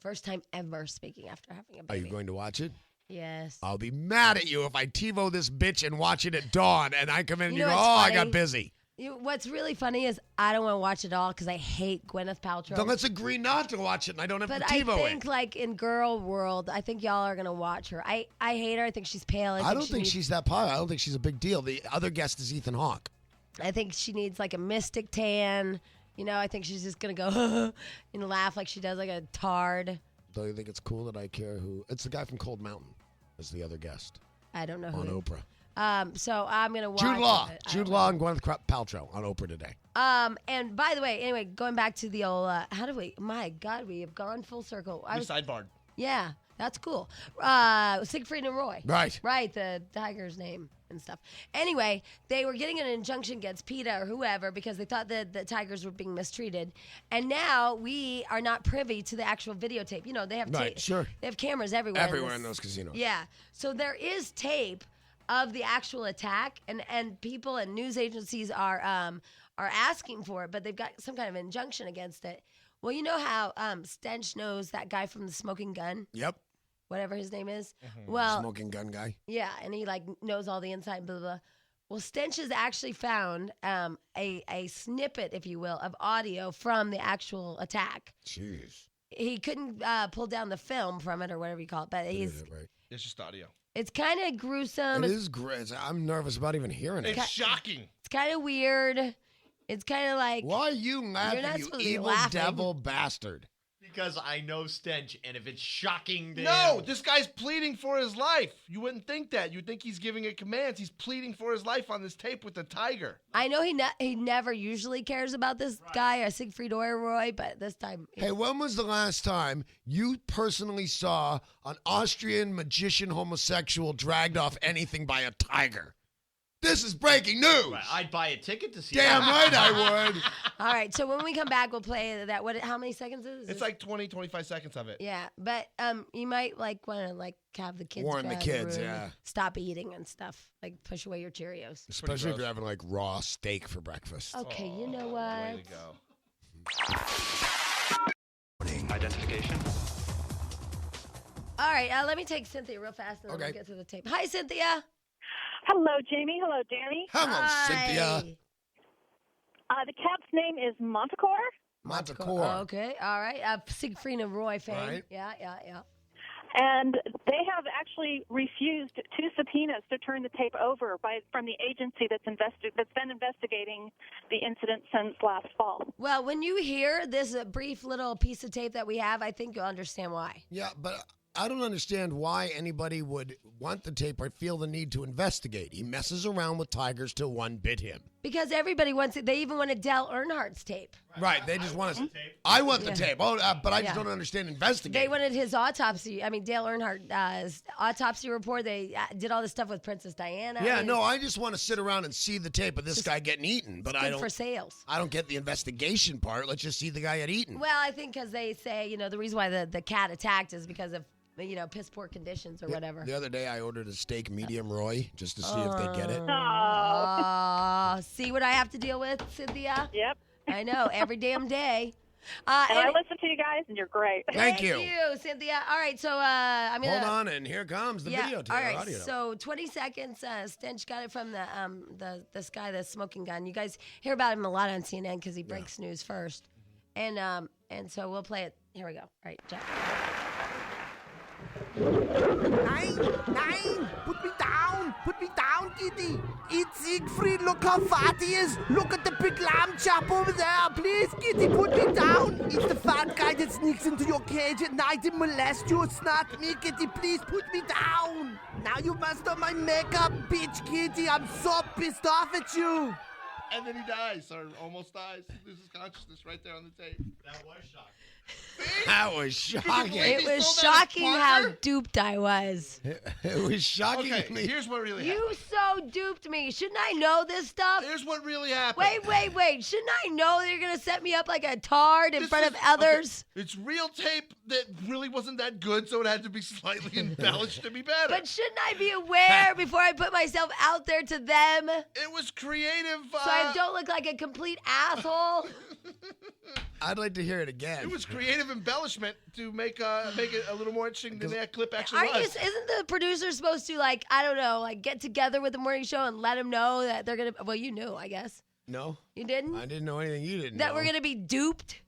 First time ever speaking after having a Are baby. you going to watch it? Yes. I'll be mad at you if I TiVo this bitch and watch it at dawn and I come in and You you, know go, what's oh, I funny? got busy. What's really funny is I don't want to watch it all because I hate Gwyneth Paltrow. Then let's agree not to watch it and I don't have but to I TiVo think, it. like, in girl world, I think y'all are going to watch her. I hate her. I think she's pale. I don't she think needs- she's that popular. I don't think she's a big deal. The other guest is Ethan Hawke. I think she needs, like, a mystic tan. You know, I think she's just going to go and laugh like she does, like a tard. Do you think it's cool that I care who? It's the guy from Cold Mountain. Is the other guest I don't know who. on Oprah. So I'm gonna watch Jude Law. it. Jude Law and Gwyneth Paltrow on Oprah today. And by the way, anyway, going back to the old, my God, we have gone full circle. We sidebarred. Yeah, that's cool. Siegfried and Roy. Right. Right, the tiger's name and stuff. Anyway, they were getting an injunction against PETA or whoever because they thought that the tigers were being mistreated. And now we are not privy to the actual videotape. You know, they have Right, sure. They have cameras everywhere. Everywhere in those casinos. Yeah. So there is tape of the actual attack, and people and news agencies are asking for it, but they've got some kind of injunction against it. Well, you know how Stench knows that guy from the Smoking Gun, Yep. whatever his name is? Well, Smoking gun guy. yeah, and he like knows all the inside, blah, blah, blah. Well, Stench has actually found a snippet, if you will, of audio from the actual attack. Jeez. He couldn't pull down the film from it or whatever you call it, but Right. It's just audio. it's kind of gruesome. It is great. I'm nervous about even hearing it. It's shocking. It's kind of weird. It's kind of like Why are you laughing, not you supposed to be evil laughing. devil bastard? Because I know Stench, and if it's shocking to No, him, this guy's pleading for his life. You wouldn't think that. You'd think he's giving it commands. He's pleading for his life on this tape with the tiger. I know he never usually cares about this guy, Siegfried or Roy, but this time. Hey, when was the last time you personally saw an Austrian magician homosexual dragged off anything by a tiger? This is breaking news. Right, I'd buy a ticket to see Damn that. right I would. All right, so when we come back, we'll play that. How many seconds is it? It's like 20, 25 seconds of it. Yeah, but you might want to have the kids Warn the go out of kids, room, yeah. Stop eating and stuff. Like push away your Cheerios. Especially if gross. you're having like raw steak for breakfast. Okay, you know what? Way to go. Identification. All right, let me take Cynthia real fast and then Okay. we'll get to the tape. Hi, Cynthia. Hello, Jamie. Hello, Danny. Hello, Hi. Cynthia. The cat's name is Montecore, Montecore. Okay, all right. Siegfried and Roy fame. Right. Yeah. and they have actually refused 2 subpoenas to turn the tape over from the agency that's been investigating the incident since last fall. Well, when you hear this brief little piece of tape that we have, I think you'll understand why. Yeah, but I don't understand why anybody would want the tape or feel the need to investigate. He messes around with tigers till one bit him. Because everybody wants it. They even wanted Dale Earnhart's tape. Right, they just want to. I want the tape. Oh, but I just Yeah. don't understand investigating. They wanted his autopsy. I mean, Dale Earnhardt's autopsy report. They did all this stuff with Princess Diana. Yeah, I mean, no, I just want to sit around and see the tape of this guy getting eaten, but it's I good for don't. sales. I don't get the investigation part. Let's just see the guy get eaten. Well, I think because they say, the reason why the cat attacked is because of, piss poor conditions or whatever. The other day, I ordered a steak medium Roy just to see if they get it. Oh, see what I have to deal with, Cynthia? Yep. I know, every damn day. And I listen to you guys, and you're great. Thank you. Cynthia. All right, so I'm gonna Hold on, and here comes the video tape. All right, audio. so 20 seconds. Stench got it from this guy, the smoking gun. You guys hear about him a lot on CNN because he breaks news first, and so we'll play it. Here we go. All right, Jack. Nein! Put me down, Kitty! It's Siegfried, look how fat he is! Look at the big lamb chop over there! Please, Kitty, put me down! It's the fat guy that sneaks into your cage at night and molests you. It's not me, Kitty, please put me down! Now you messed up my makeup, bitch, Kitty! I'm so pissed off at you! And then he dies, or almost dies. He loses consciousness right there on the tape. That was shocking. That was shocking. It He was sold that as shocking how Parker? duped I was. It was shocking Okay, to me. here's what really You happened. so duped me. Shouldn't I know this stuff? Here's what really happened. Wait. Shouldn't I know they're going to set me up like a tard in This front is- of others? okay, it's real tape that really wasn't that good, so it had to be slightly embellished to be better. But shouldn't I be aware before I put myself out there to them It was creative. so I don't look like a complete asshole? I'd like to hear it again. It was creative embellishment to make it a little more interesting than that clip actually was. Isn't the producer supposed to, get together with the morning show and let them know that they're going to, well, you knew, I guess. No, You didn't? I didn't know anything you didn't That know. we're going to be duped?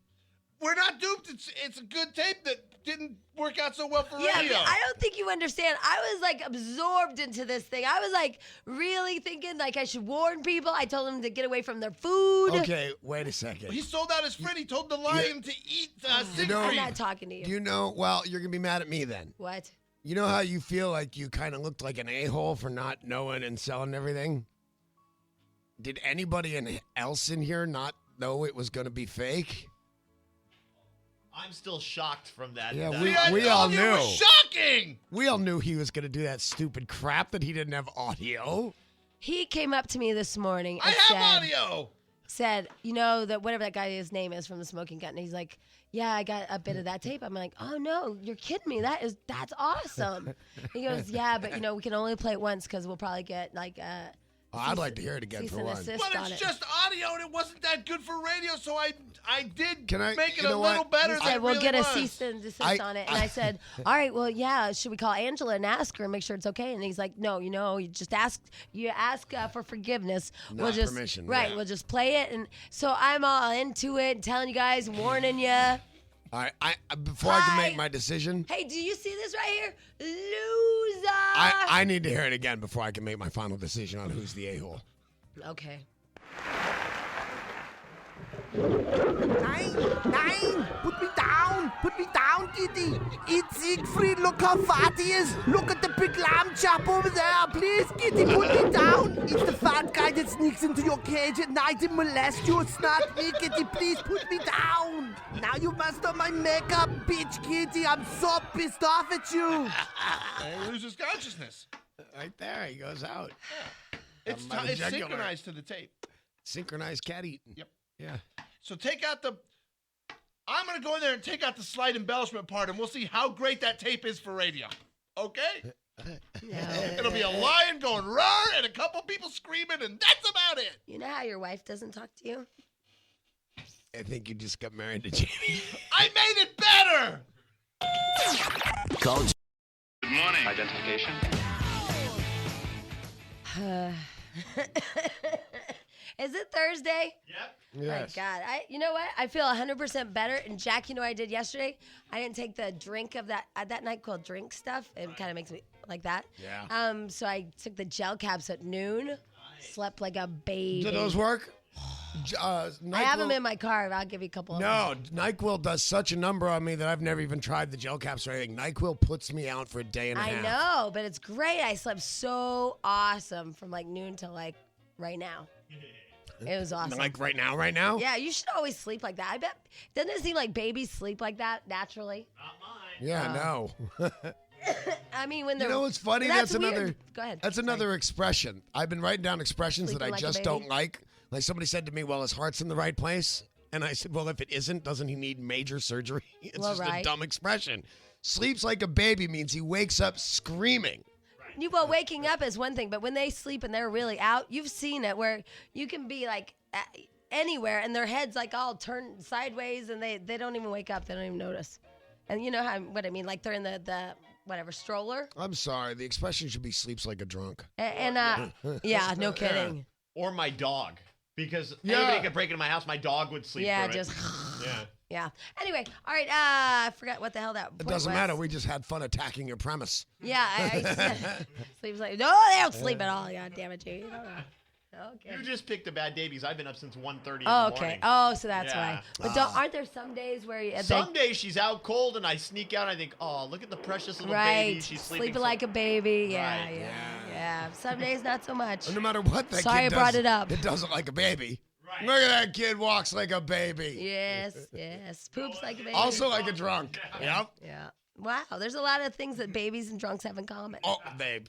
We're not duped. It's a good tape that didn't work out so well for Yeah, radio. but I don't think you understand. I was absorbed into this thing. I was really thinking I should warn people. I told them to get away from their food. Okay, wait a second. He sold out his friend. He told the lion to eat Siegfried. I'm not talking to you. Do you know? Well, you're gonna be mad at me then. What? You know how you feel like you kind of looked like an a-hole for not knowing and selling everything? Did anybody else in here not know it was going to be fake? I'm still shocked from that. Yeah, that- we all It knew. was shocking. We all knew he was going to do that stupid crap that he didn't have audio. He came up to me this morning I and have audio. said, you know, that whatever that guy's name is from the Smoking Gun. And he's like, yeah, I got a bit of that tape. I'm like, oh no, you're kidding me. That's awesome. He goes, yeah, but we can only play it once because we'll probably get like I'd like to hear it again cease for and one. assist But on it's it. just audio, and it wasn't that good for radio, so I did Can I- make it you a know little what? better He than said, it we'll really get a was. cease and desist on it. And I said, all right, well, yeah, should we call Angela and ask her and make sure it's okay? And he's like, no, you just ask for forgiveness. Not permission, Right, yeah. we'll just play it. And so I'm all into it, telling you guys, warning you. All right, before I can Hi. make my decision, Hey, do you see this right here? Loser. I need to hear it again before I can make my final decision on who's the a-hole. Okay. Nein! Put me down, kitty! It's Siegfried, look how fat he is! Look at the big lamb chop over there! Please, kitty, put me down! It's the fat guy that sneaks into your cage at night and molests you. It's not me, kitty, please put me down! Now you messed up my makeup, bitch, kitty! I'm so pissed off at you! And he loses consciousness. Right there, he goes out. It's by the jugular. synchronized to the tape. Synchronized cat eating. Yep. Yeah. So take out the. I'm gonna go in there and take out the slight embellishment part, and we'll see how great that tape is for radio. Okay? It'll be a lion going roar and a couple people screaming, and that's about it. You know how your wife doesn't talk to you? I think you just got married to Jamie. I made it better. Good morning. Identification. Is it Thursday? Yep. Yes. My God, you know what? I feel 100% better. And Jack, you know what I did yesterday? I didn't take the drink of that night called drink stuff. It kind of makes me like that. Yeah. So I took the gel caps at noon. Slept like a baby. Did those work? I have them in my car. I'll give you a couple of them. No, NyQuil does such a number on me that I've never even tried the gel caps or anything. NyQuil puts me out for a day and a I half. know, but it's great. I slept so awesome from like noon to like right now. It was awesome. Like right now? Yeah, you should always sleep like that. I bet. Doesn't it seem like babies sleep like that naturally? Yeah, no. I mean, when You they're. know what's funny? That's That's another. weird. Go ahead. That's another expression. I've been writing down expressions Sleeping that I like a just baby? don't like. Like somebody said to me, "Well, his heart's in the right place," and I said, "Well, if it isn't, doesn't he need major surgery?" It's Well, just a right. dumb expression. Sleeps like a baby means he wakes up screaming. Well, waking up is one thing, but when they sleep and they're really out, you've seen it where you can be like anywhere and their heads like all turned sideways and they don't even wake up. They don't even notice. And you know what I mean? Like they're in the whatever stroller. I'm sorry. The expression should be "sleeps like a drunk." And yeah, no kidding. Or my dog. Because Yeah. anybody could break into my house, my dog would sleep Yeah, through just it. Yeah. yeah. Anyway, all right. I forgot what the hell that. It point doesn't was. matter. We just had fun attacking your premise. Yeah, I sleeps like no, they don't sleep at all. God damn it, Jay. You don't know. Okay. You just picked a bad day because I've been up since 1:30 in the Oh, morning. okay. Oh, so that's Yeah. why. But aren't there some days where you Some days she's out cold and I sneak out and I think, oh, look at the precious little right, baby. She's sleeping like a baby. Yeah, Right. yeah. Some days not so much. No matter what that Sorry kid I brought does, it up. it doesn't like a baby. Right. Look at that kid walks like a baby. Yes. Poops like a baby. Also like a drunk. Yep. Yeah. Wow, there's a lot of things that babies and drunks have in common. Oh, they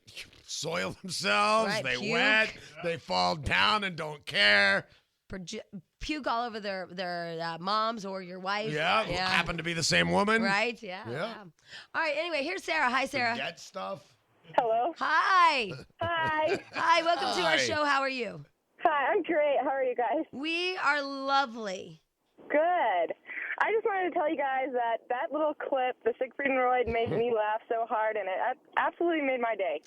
soil themselves. Right, They puke. wet. They fall down and don't care. Puke all over their moms or your wife. Yeah. Happen to be the same woman. Right? Yeah. All right, anyway, here's Sarah. Hi, Sarah. Get stuff. Hello. Hi. Hi. Hi, welcome to our Hi. show. How are you? Hi, I'm great. How are you guys? We are lovely. Good. I just wanted to tell you guys that little clip, the Siegfried and Roy, made me laugh so hard, and it absolutely made my day.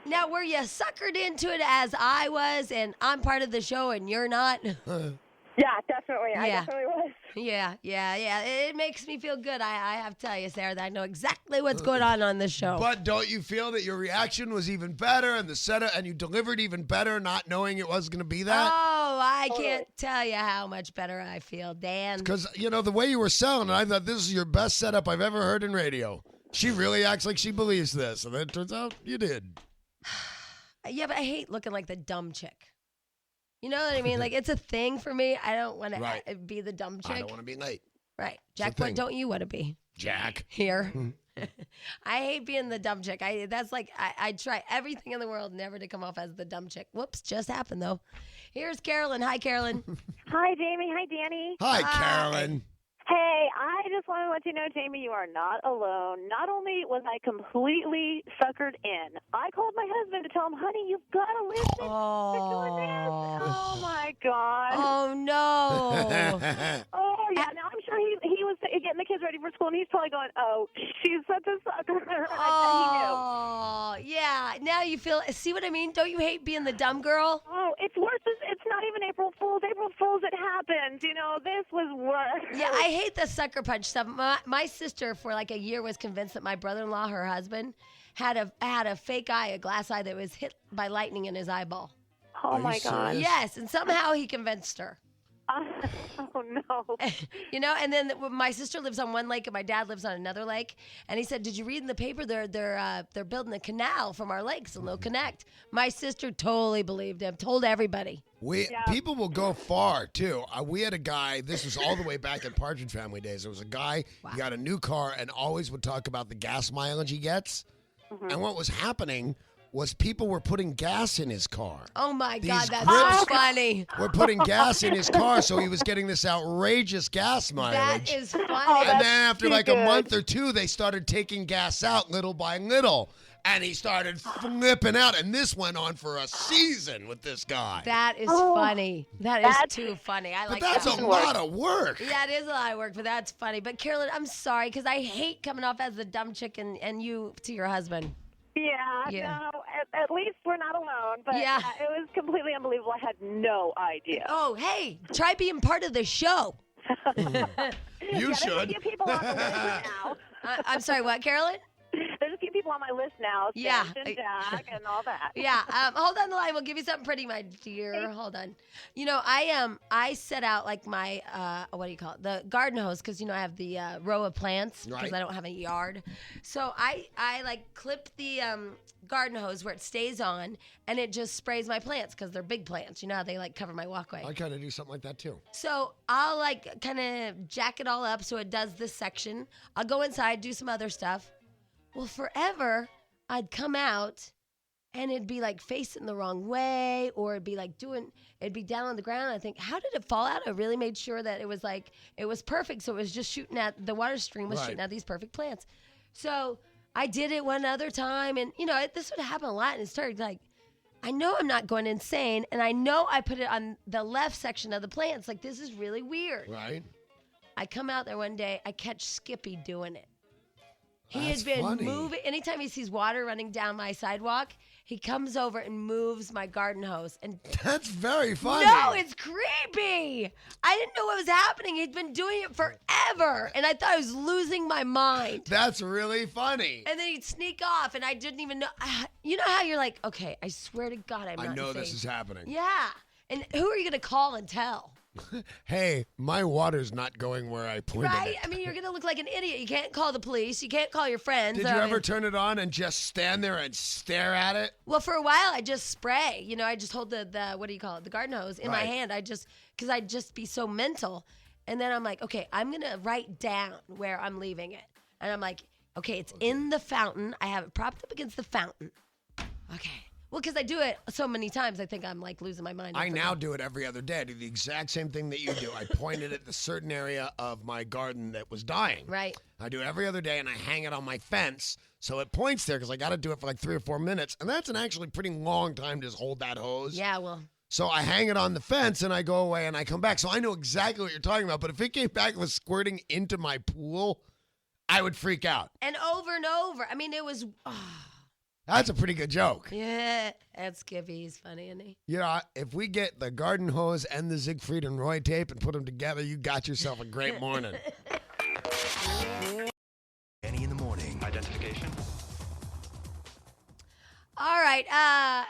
Now, were you suckered into it as I was, and I'm part of the show and you're not? Yeah, definitely. I Yeah. definitely was. Yeah. It makes me feel good. I have to tell you, Sarah, that I know exactly what's going on this show. But don't you feel that your reaction was even better and the setup and you delivered even better not knowing it was going to be that? Oh, I can't tell you how much better I feel, Dan. Because, the way you were selling it, I thought this is your best setup I've ever heard in radio. She really acts like she believes this, and then it turns out you did. Yeah, but I hate looking like the dumb chick. You know what I mean? Like, it's a thing for me. I don't want Right. to be the dumb chick. I don't want to be late. Right. It's a Jack, what thing. don't you want to be? Jack. Here. I hate being the dumb chick. I try everything in the world never to come off as the dumb chick. Whoops, just happened though. Here's Carolyn. Hi, Carolyn. Hi, Jamie. Hi, Danny. Hi, Carolyn. Hey, I just want to let you know, Jamie, you are not alone. Not only was I completely suckered in, I called my husband to tell him, honey, you've got to listen. They're doing this. Oh, my God. Oh, no. Oh, yeah. Now, I'm sure he was getting the kids ready for school, and he's probably going, oh, she's such a sucker. Oh, yeah. Now you feel, see what I mean? Don't you hate being the dumb girl? Oh, it's worse. It's not even April Fool's. April Fool's, it happens. You know, this was worse. Yeah, I hate the sucker punch stuff. My sister, for like a year, was convinced that my brother-in-law, her husband, had a fake eye, a glass eye that was hit by lightning in his eyeball. Oh, my God. Yes, and somehow he convinced her. Oh, no. You know, and then my sister lives on one lake and my dad lives on another lake. And he said, did you read in the paper they're building a canal from our lakes and they'll connect? My sister totally believed him, told everybody. People will go far, too. We had a guy, this was all the way back in Partridge Family days. There was a guy, he got a new car and always would talk about the gas mileage he gets. Mm-hmm. And what was happening was people were putting gas in his car. Oh, my These God, that's grips so funny. Were putting gas in his car, so he was getting this outrageous gas mileage. That is funny. And then after like a month or two, they started taking gas out little by little. And he started flipping out. And this went on for a season with this guy. That is funny. That is too funny. I But like that's that. a lot of work. Yeah, it is a lot of work, but that's funny. But Carolyn, I'm sorry, because I hate coming off as the dumb chick and you to your husband. Yeah. No, at least we're not alone. But Yeah. It was completely unbelievable. I had no idea. Oh, hey, try being part of the show. You should. There's a few people on the list now. I'm sorry, what, Carolyn? There's a few people on my list now. Yeah. Stash and Jack and all that. Yeah, hold on the line. We'll give you something pretty, my dear. Hold on. You know, I set out like my what do you call it? The garden hose, because you know I have the row of plants because Right. I don't have a yard. So I like clip the garden hose where it stays on, and it just sprays my plants because they're big plants. You know how they like cover my walkway. I kind of do something like that too. So I'll like kind of jack it all up so it does this section. I'll go inside, do some other stuff. Well, forever, I'd come out and it'd be like facing the wrong way, or it'd be like it'd be down on the ground. I think, how did it fall out? I really made sure that it was perfect. So it was just shooting at, the water stream was shooting at these perfect plants. So I did it one other time, and you know, this would happen a lot, and it started like, I know I'm not going insane, and I know I put it on the left section of the plants. Like, this is really weird. Right. I come out there one day, I catch Skippy doing it. He That's had been funny. moving. Anytime he sees water running down my sidewalk, he comes over and moves my garden hose. And That's very funny. no, it's creepy. I didn't know what was happening. He'd been doing it forever, and I thought I was losing my mind. That's really funny. And then he'd sneak off, and I didn't even know. You know how you're like, okay, I swear to God, I'm not I know insane. this is happening. Yeah. And who are you going to call and tell? Hey, my water's not going where I pointed Right? it. I mean, you're going to look like an idiot. You can't call the police. You can't call your friends. Did I you mean- ever turn it on and just stand there and stare at it? Well, for a while, I just spray. You know, I just hold the what do you call it? The garden hose in my Right. hand. Because I'd just be so mental. And then I'm like, okay, I'm going to write down where I'm leaving it. And I'm like, okay, it's in the fountain. I have it propped up against the fountain. Okay. Well, because I do it so many times, I think I'm like losing my mind. I now do it every other day. I do the exact same thing that you do. I pointed at the certain area of my garden that was dying. Right. I do it every other day, and I hang it on my fence so it points there because I got to do it for like 3 or 4 minutes. And that's an actually pretty long time to just hold that hose. Yeah, well. So I hang it on the fence, and I go away, and I come back. So I know exactly what you're talking about. But if it came back and was squirting into my pool, I would freak out. And over. I mean, it was. That's a pretty good joke. Yeah, that's Skippy. He's funny, isn't he? You know, if we get the garden hose and the Siegfried and Roy tape and put them together, you got yourself a great morning. Danny in the morning. Identification. All right.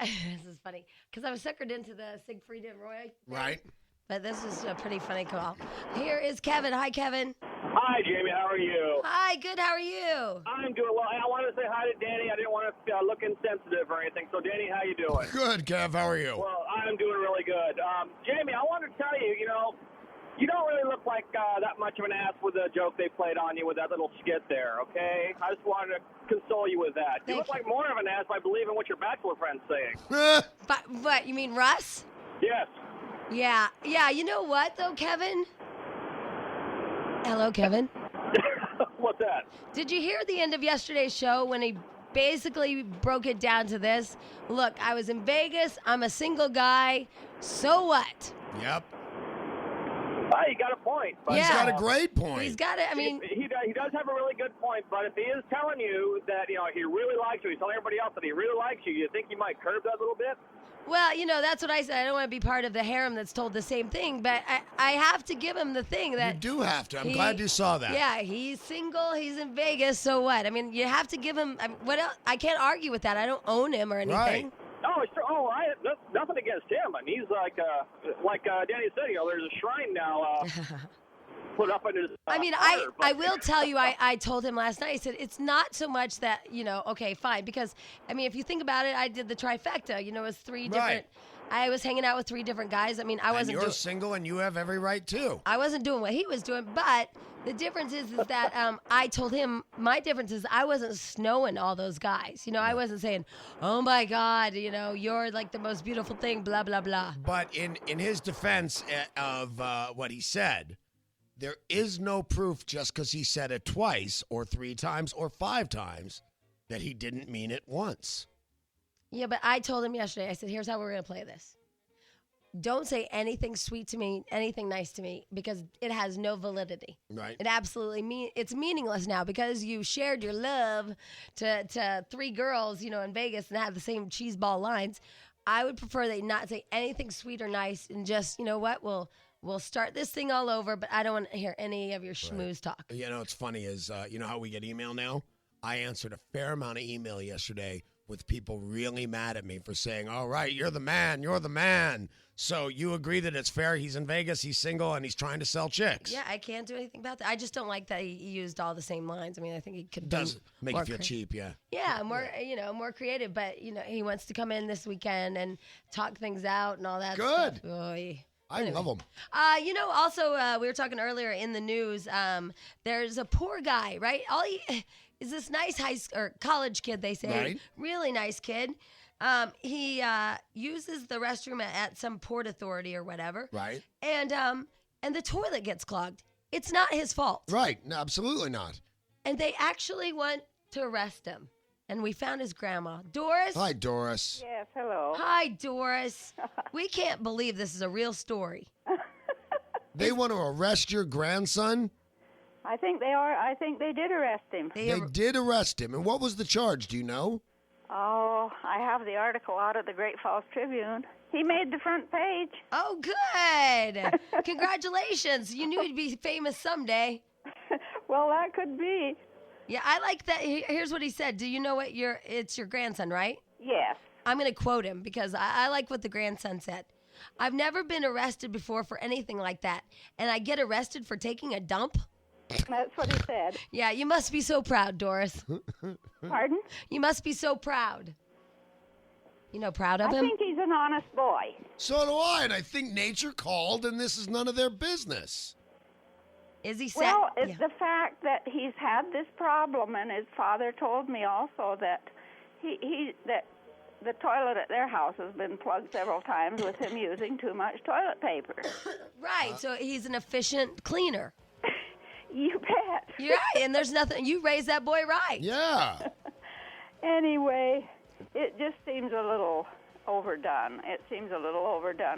This is funny because I was suckered into the Siegfried and Roy thing. Right. But this is a pretty funny call. Here is Kevin. Hi, Kevin. Hi, Jamie. How are you? Hi, good. How are you? I'm doing well. I wanted to say hi to Danny. I didn't want to look insensitive or anything. So, Danny, how you doing? Good, Kev. How are you? Well, I'm doing really good. Jamie, I wanted to tell you, you don't really look like that much of an ass with the joke they played on you with that little skit there, okay? I just wanted to console you with that. You look like more of an ass by believing what your bachelor friend's saying. But what, you mean Russ? Yes. Yeah. Yeah, you know what, though, Kevin? Hello, Kevin. What's that? Did you hear the end of yesterday's show when he basically broke it down to this? Look, I was in Vegas. I'm a single guy. So what? Yep. He got a point. But, He's got a great point. He's got it. I mean, he does have a really good point. But if he is telling you that he really likes you, he's telling everybody else that he really likes you, you think he might curb that a little bit? well, that's what I said. I don't want to be part of the harem that's told the same thing, but I have to give him the thing that You do have to. I'm glad you saw that. Yeah, he's single. He's in Vegas. So what? I mean, you have to give him. What else? I can't argue with that. I don't own him or anything. Right. Oh, it's true. Nothing against him. I mean, he's like Danny said, there's a shrine now put up in his I mean, honor, but- I will tell you, I told him last night, I said, it's not so much that, okay, fine. Because, I mean, if you think about it, I did the trifecta. It was three different. I was hanging out with three different guys. I mean, I wasn't. And you're single, and you have every right too. I wasn't doing what he was doing, but the difference is that I told him my difference is I wasn't snowing all those guys. I wasn't saying, "Oh my God, you're like the most beautiful thing," blah blah blah. But in his defense of what he said, there is no proof just because he said it twice or 3 times or 5 times that he didn't mean it once. Yeah, but I told him yesterday, I said, here's how we're going to play this. Don't say anything sweet to me, anything nice to me, because it has no validity. Right. It absolutely it's meaningless now because you shared your love to 3 girls, in Vegas and have the same cheeseball lines. I would prefer they not say anything sweet or nice and just, we'll start this thing all over, but I don't want to hear any of your schmooze talk. What's funny is, how we get email now? I answered a fair amount of email yesterday with people really mad at me for saying, all right, you're the man. So you agree that it's fair? He's in Vegas, he's single, and he's trying to sell chicks. Yeah, I can't do anything about that. I just don't like that he used all the same lines. I mean, I think he could Does make you feel cheap, yeah. Yeah, more creative. But, he wants to come in this weekend and talk things out and all that Good. stuff. Oy. I love him. Also, we were talking earlier in the news, there's a poor guy, right? Is this nice college kid, they say. Right. Really nice kid. He uses the restroom at some port authority or whatever. Right. And the toilet gets clogged. It's not his fault. Right. No, absolutely not. And they actually want to arrest him. And we found his grandma. Doris? Hi, Doris. Yes, hello. Hi, Doris. We can't believe this is a real story. They want to arrest your grandson? I think they are. I think they did arrest him. They did arrest him. And what was the charge? Do you know? Oh, I have the article out of the Great Falls Tribune. He made the front page. Oh, good. Congratulations. You knew you'd be famous someday. Well, that could be. Yeah, I like that. Here's what he said. Do you know what it's your grandson, right? Yes. I'm going to quote him because I like what the grandson said. I've never been arrested before for anything like that. And I get arrested for taking a dump? That's what he said. Yeah, you must be so proud, Doris. Pardon? You must be so proud. Proud of him? I think he's an honest boy. So do I, and I think nature called, and this is none of their business. Is he sad? Well, it's the fact that he's had this problem, and his father told me also that that the toilet at their house has been plugged several times with him using too much toilet paper. Right, so he's an efficient cleaner. You bet. You're right, and there's nothing. You raised that boy right. Yeah. Anyway, it just seems a little overdone.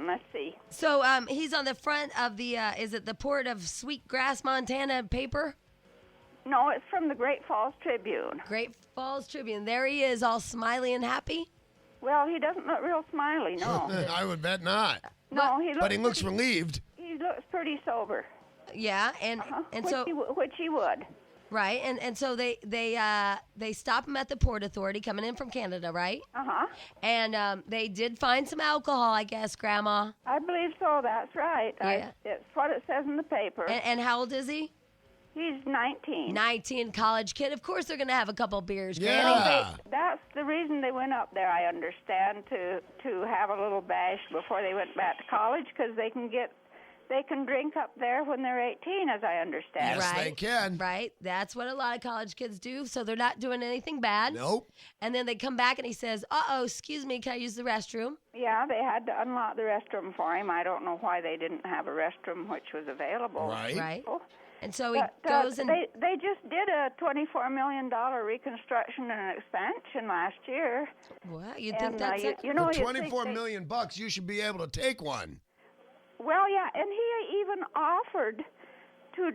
Let's see. So he's on the front of the, is it the Port of Sweetgrass, Montana paper? No, it's from the Great Falls Tribune. Great Falls Tribune. There he is, all smiley and happy. Well, he doesn't look real smiley, no. I would bet not. No, But he looks relieved. He looks pretty sober. Yeah, and so which he would. Right, and so they stop him at the Port Authority coming in from Canada, right? Uh-huh. And they did find some alcohol, I guess, Grandma. I believe so. That's right. Yeah. It's what it says in the paper. And how old is he? He's 19. 19, college kid. Of course they're going to have a couple beers. Yeah. Granny. That's the reason they went up there, I understand, to have a little bash before they went back to college, because they can drink up there when they're 18, as I understand. Yes, they can. Right. That's what a lot of college kids do. So they're not doing anything bad. Nope. And then they come back and he says, excuse me, can I use the restroom? Yeah, they had to unlock the restroom for him. I don't know why they didn't have a restroom which was available. Right. And so he But, goes and... They just did a $24 million reconstruction and expansion last year. What? You think And, that's... you know, For you think $24 they- million bucks, you should be able to take one. Well, yeah, and he even offered to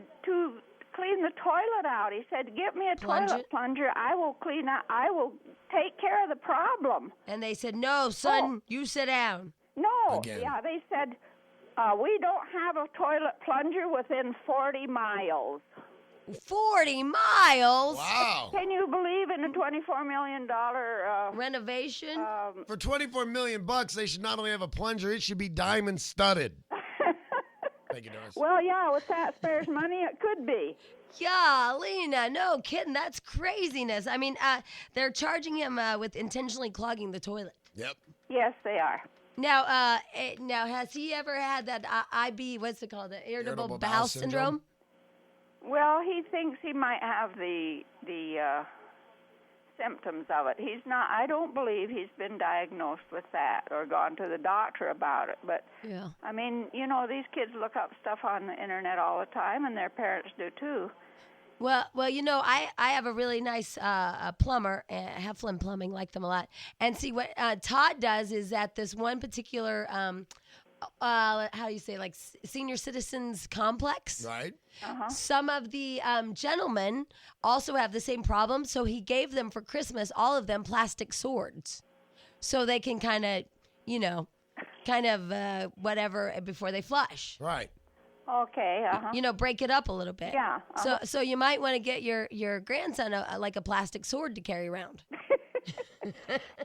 clean the toilet out. He said, "Get me a toilet plunger. I will clean out. I will take care of the problem." And they said, "No, son, you sit down." No. Again. Yeah, they said, "We don't have a toilet plunger within 40 miles." 40 miles? Wow. Can you believe in a $24 million renovation? For $24 million bucks, they should not only have a plunger, it should be diamond studded. Thank you, Doris. Well, yeah, with that spares money, it could be. Yeah, Lena, no kidding. That's craziness. I mean, they're charging him with intentionally clogging the toilet. Yep. Yes, they are. Now, has he ever had that IB, what's it called, the irritable bowel syndrome? Well, he thinks he might have the symptoms of it. He's not. I don't believe he's been diagnosed with that or gone to the doctor about it. But yeah, I mean, you know, these kids look up stuff on the internet all the time, and their parents do too. Well, you know, I have a really nice plumber, Heflin Plumbing, like them a lot. And see, what Todd does is at this one particular, how do you say, like senior citizens complex. Right. Some of the gentlemen also have the same problem, so he gave them for Christmas, all of them, plastic swords. So they can kind of, whatever before they flush. Right. Okay. You know, break it up a little bit. Yeah. So you might want to get your grandson like a plastic sword to carry around.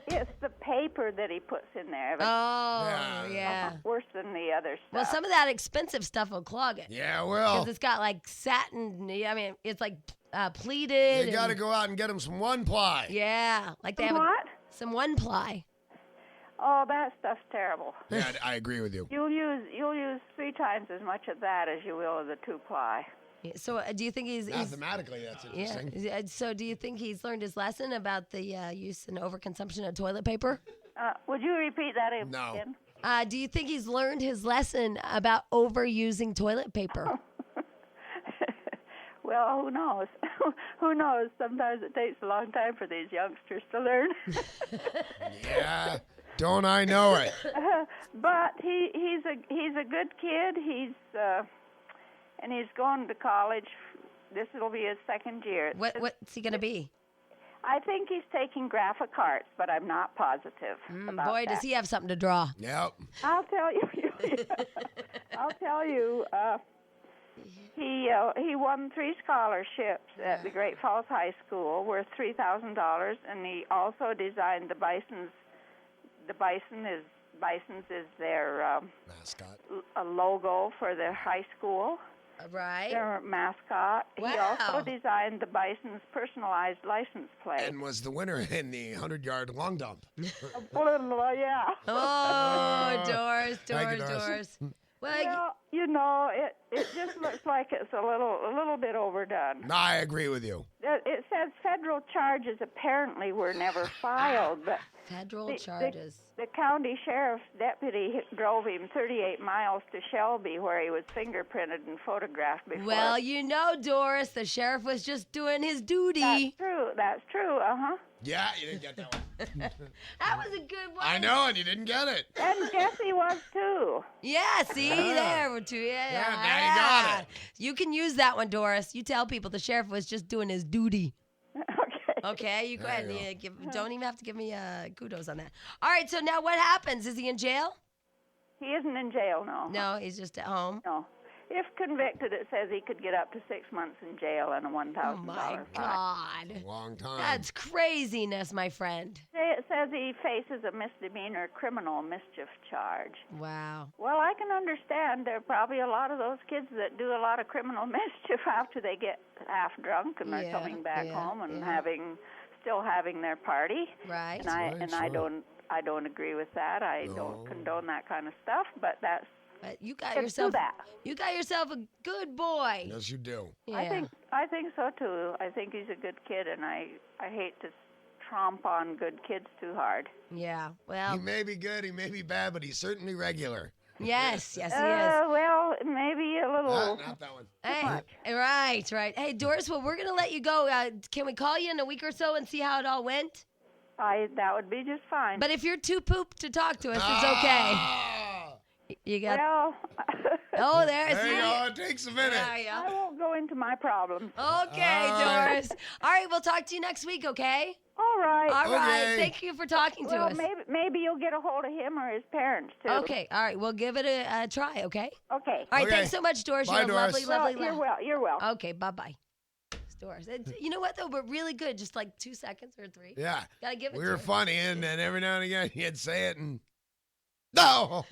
It's the paper that he puts in there. Oh, yeah. Worse than the other stuff. Well, some of that expensive stuff will clog it. Yeah, well. Because it's got like satin. I mean, it's like pleated. You got to go out and get him some one ply. Yeah, like they have some one ply. Oh, that stuff's terrible. Yeah, I agree with you. You'll use 3 times as much of that as you will of the 2-ply. So do you think he's mathematically that's interesting? Yeah. So do you think he's learned his lesson about the use and overconsumption of toilet paper? Would you repeat that again? No. Do you think he's learned his lesson about overusing toilet paper? Well, who knows? Who knows? Sometimes it takes a long time for these youngsters to learn. Yeah. Don't I know it? But he's a good kid. And he's going to college. This will be his second year. What's he going to be? I think he's taking graphic arts, but I'm not positive about boy, that. does he have something to draw. Yep. I'll tell you. He won 3 scholarships at the Great Falls High School worth $3,000, and he also designed the Bisons. The Bisons is their mascot. A logo for their high school. Right. Their mascot. Wow. He also designed the Bison's personalized license plate. And was the winner in the 100-yard long dump. Yeah. Oh, Doris. Thank you, Doris. Well, you know, it just looks like it's a little bit overdone. No, I agree with you. It says federal charges apparently were never filed, but federal charges. The county sheriff's deputy drove him 38 miles to Shelby, where he was fingerprinted and photographed before. Well, you know, Doris, the sheriff was just doing his duty. That's true. Yeah, you didn't get that one. That was a good one. I know, and you didn't get it. And Jesse was too. Yeah, see, there were 2. Yeah, now you got it. You can use that one, Doris. You tell people the sheriff was just doing his duty. Okay, you go ahead. Don't even have to give me kudos on that. All right, so now what happens? Is he in jail? He isn't in jail, no. No, he's just at home. No. If convicted, it says he could get up to 6 months in jail and a $1,000 Oh my fine. God. Long time. That's craziness, my friend. It says he faces a misdemeanor criminal mischief charge. Wow. Well, I can understand there are probably a lot of those kids that do a lot of criminal mischief after they get half drunk and they're coming back home and still having their party. Right. And I don't agree with that. I don't condone that kind of stuff, but that's But you got yourself a good boy. Yes, you do. Yeah. I think so too. I think he's a good kid, and I hate to tromp on good kids too hard. Yeah. Well, He may be good, he may be bad, but he's certainly regular. yes, he is. Well, maybe a little. Not that one. Hey, right. Hey, Doris, well, we're going to let you go. Can we call you in a week or so and see how it all went? That would be just fine. But if you're too pooped to talk to us, it's okay. You got. Well. Oh, there you go. It takes a minute. I won't go into my problems. Okay, Doris. All right, we'll talk to you next week, okay? All right. All right. Thank you for talking to us. Maybe you'll get a hold of him or his parents, too. Okay. All right. We'll give it a try, okay? Okay. All right. Thanks so much, Doris. Bye, You're Doris. lovely. You're welcome. Okay. Bye-bye. Doris. You know what, though? We're really good. Just like 2 seconds or 3. Yeah. Gotta give it We to were her. funny, and then every now and again, he'd say it, and... No!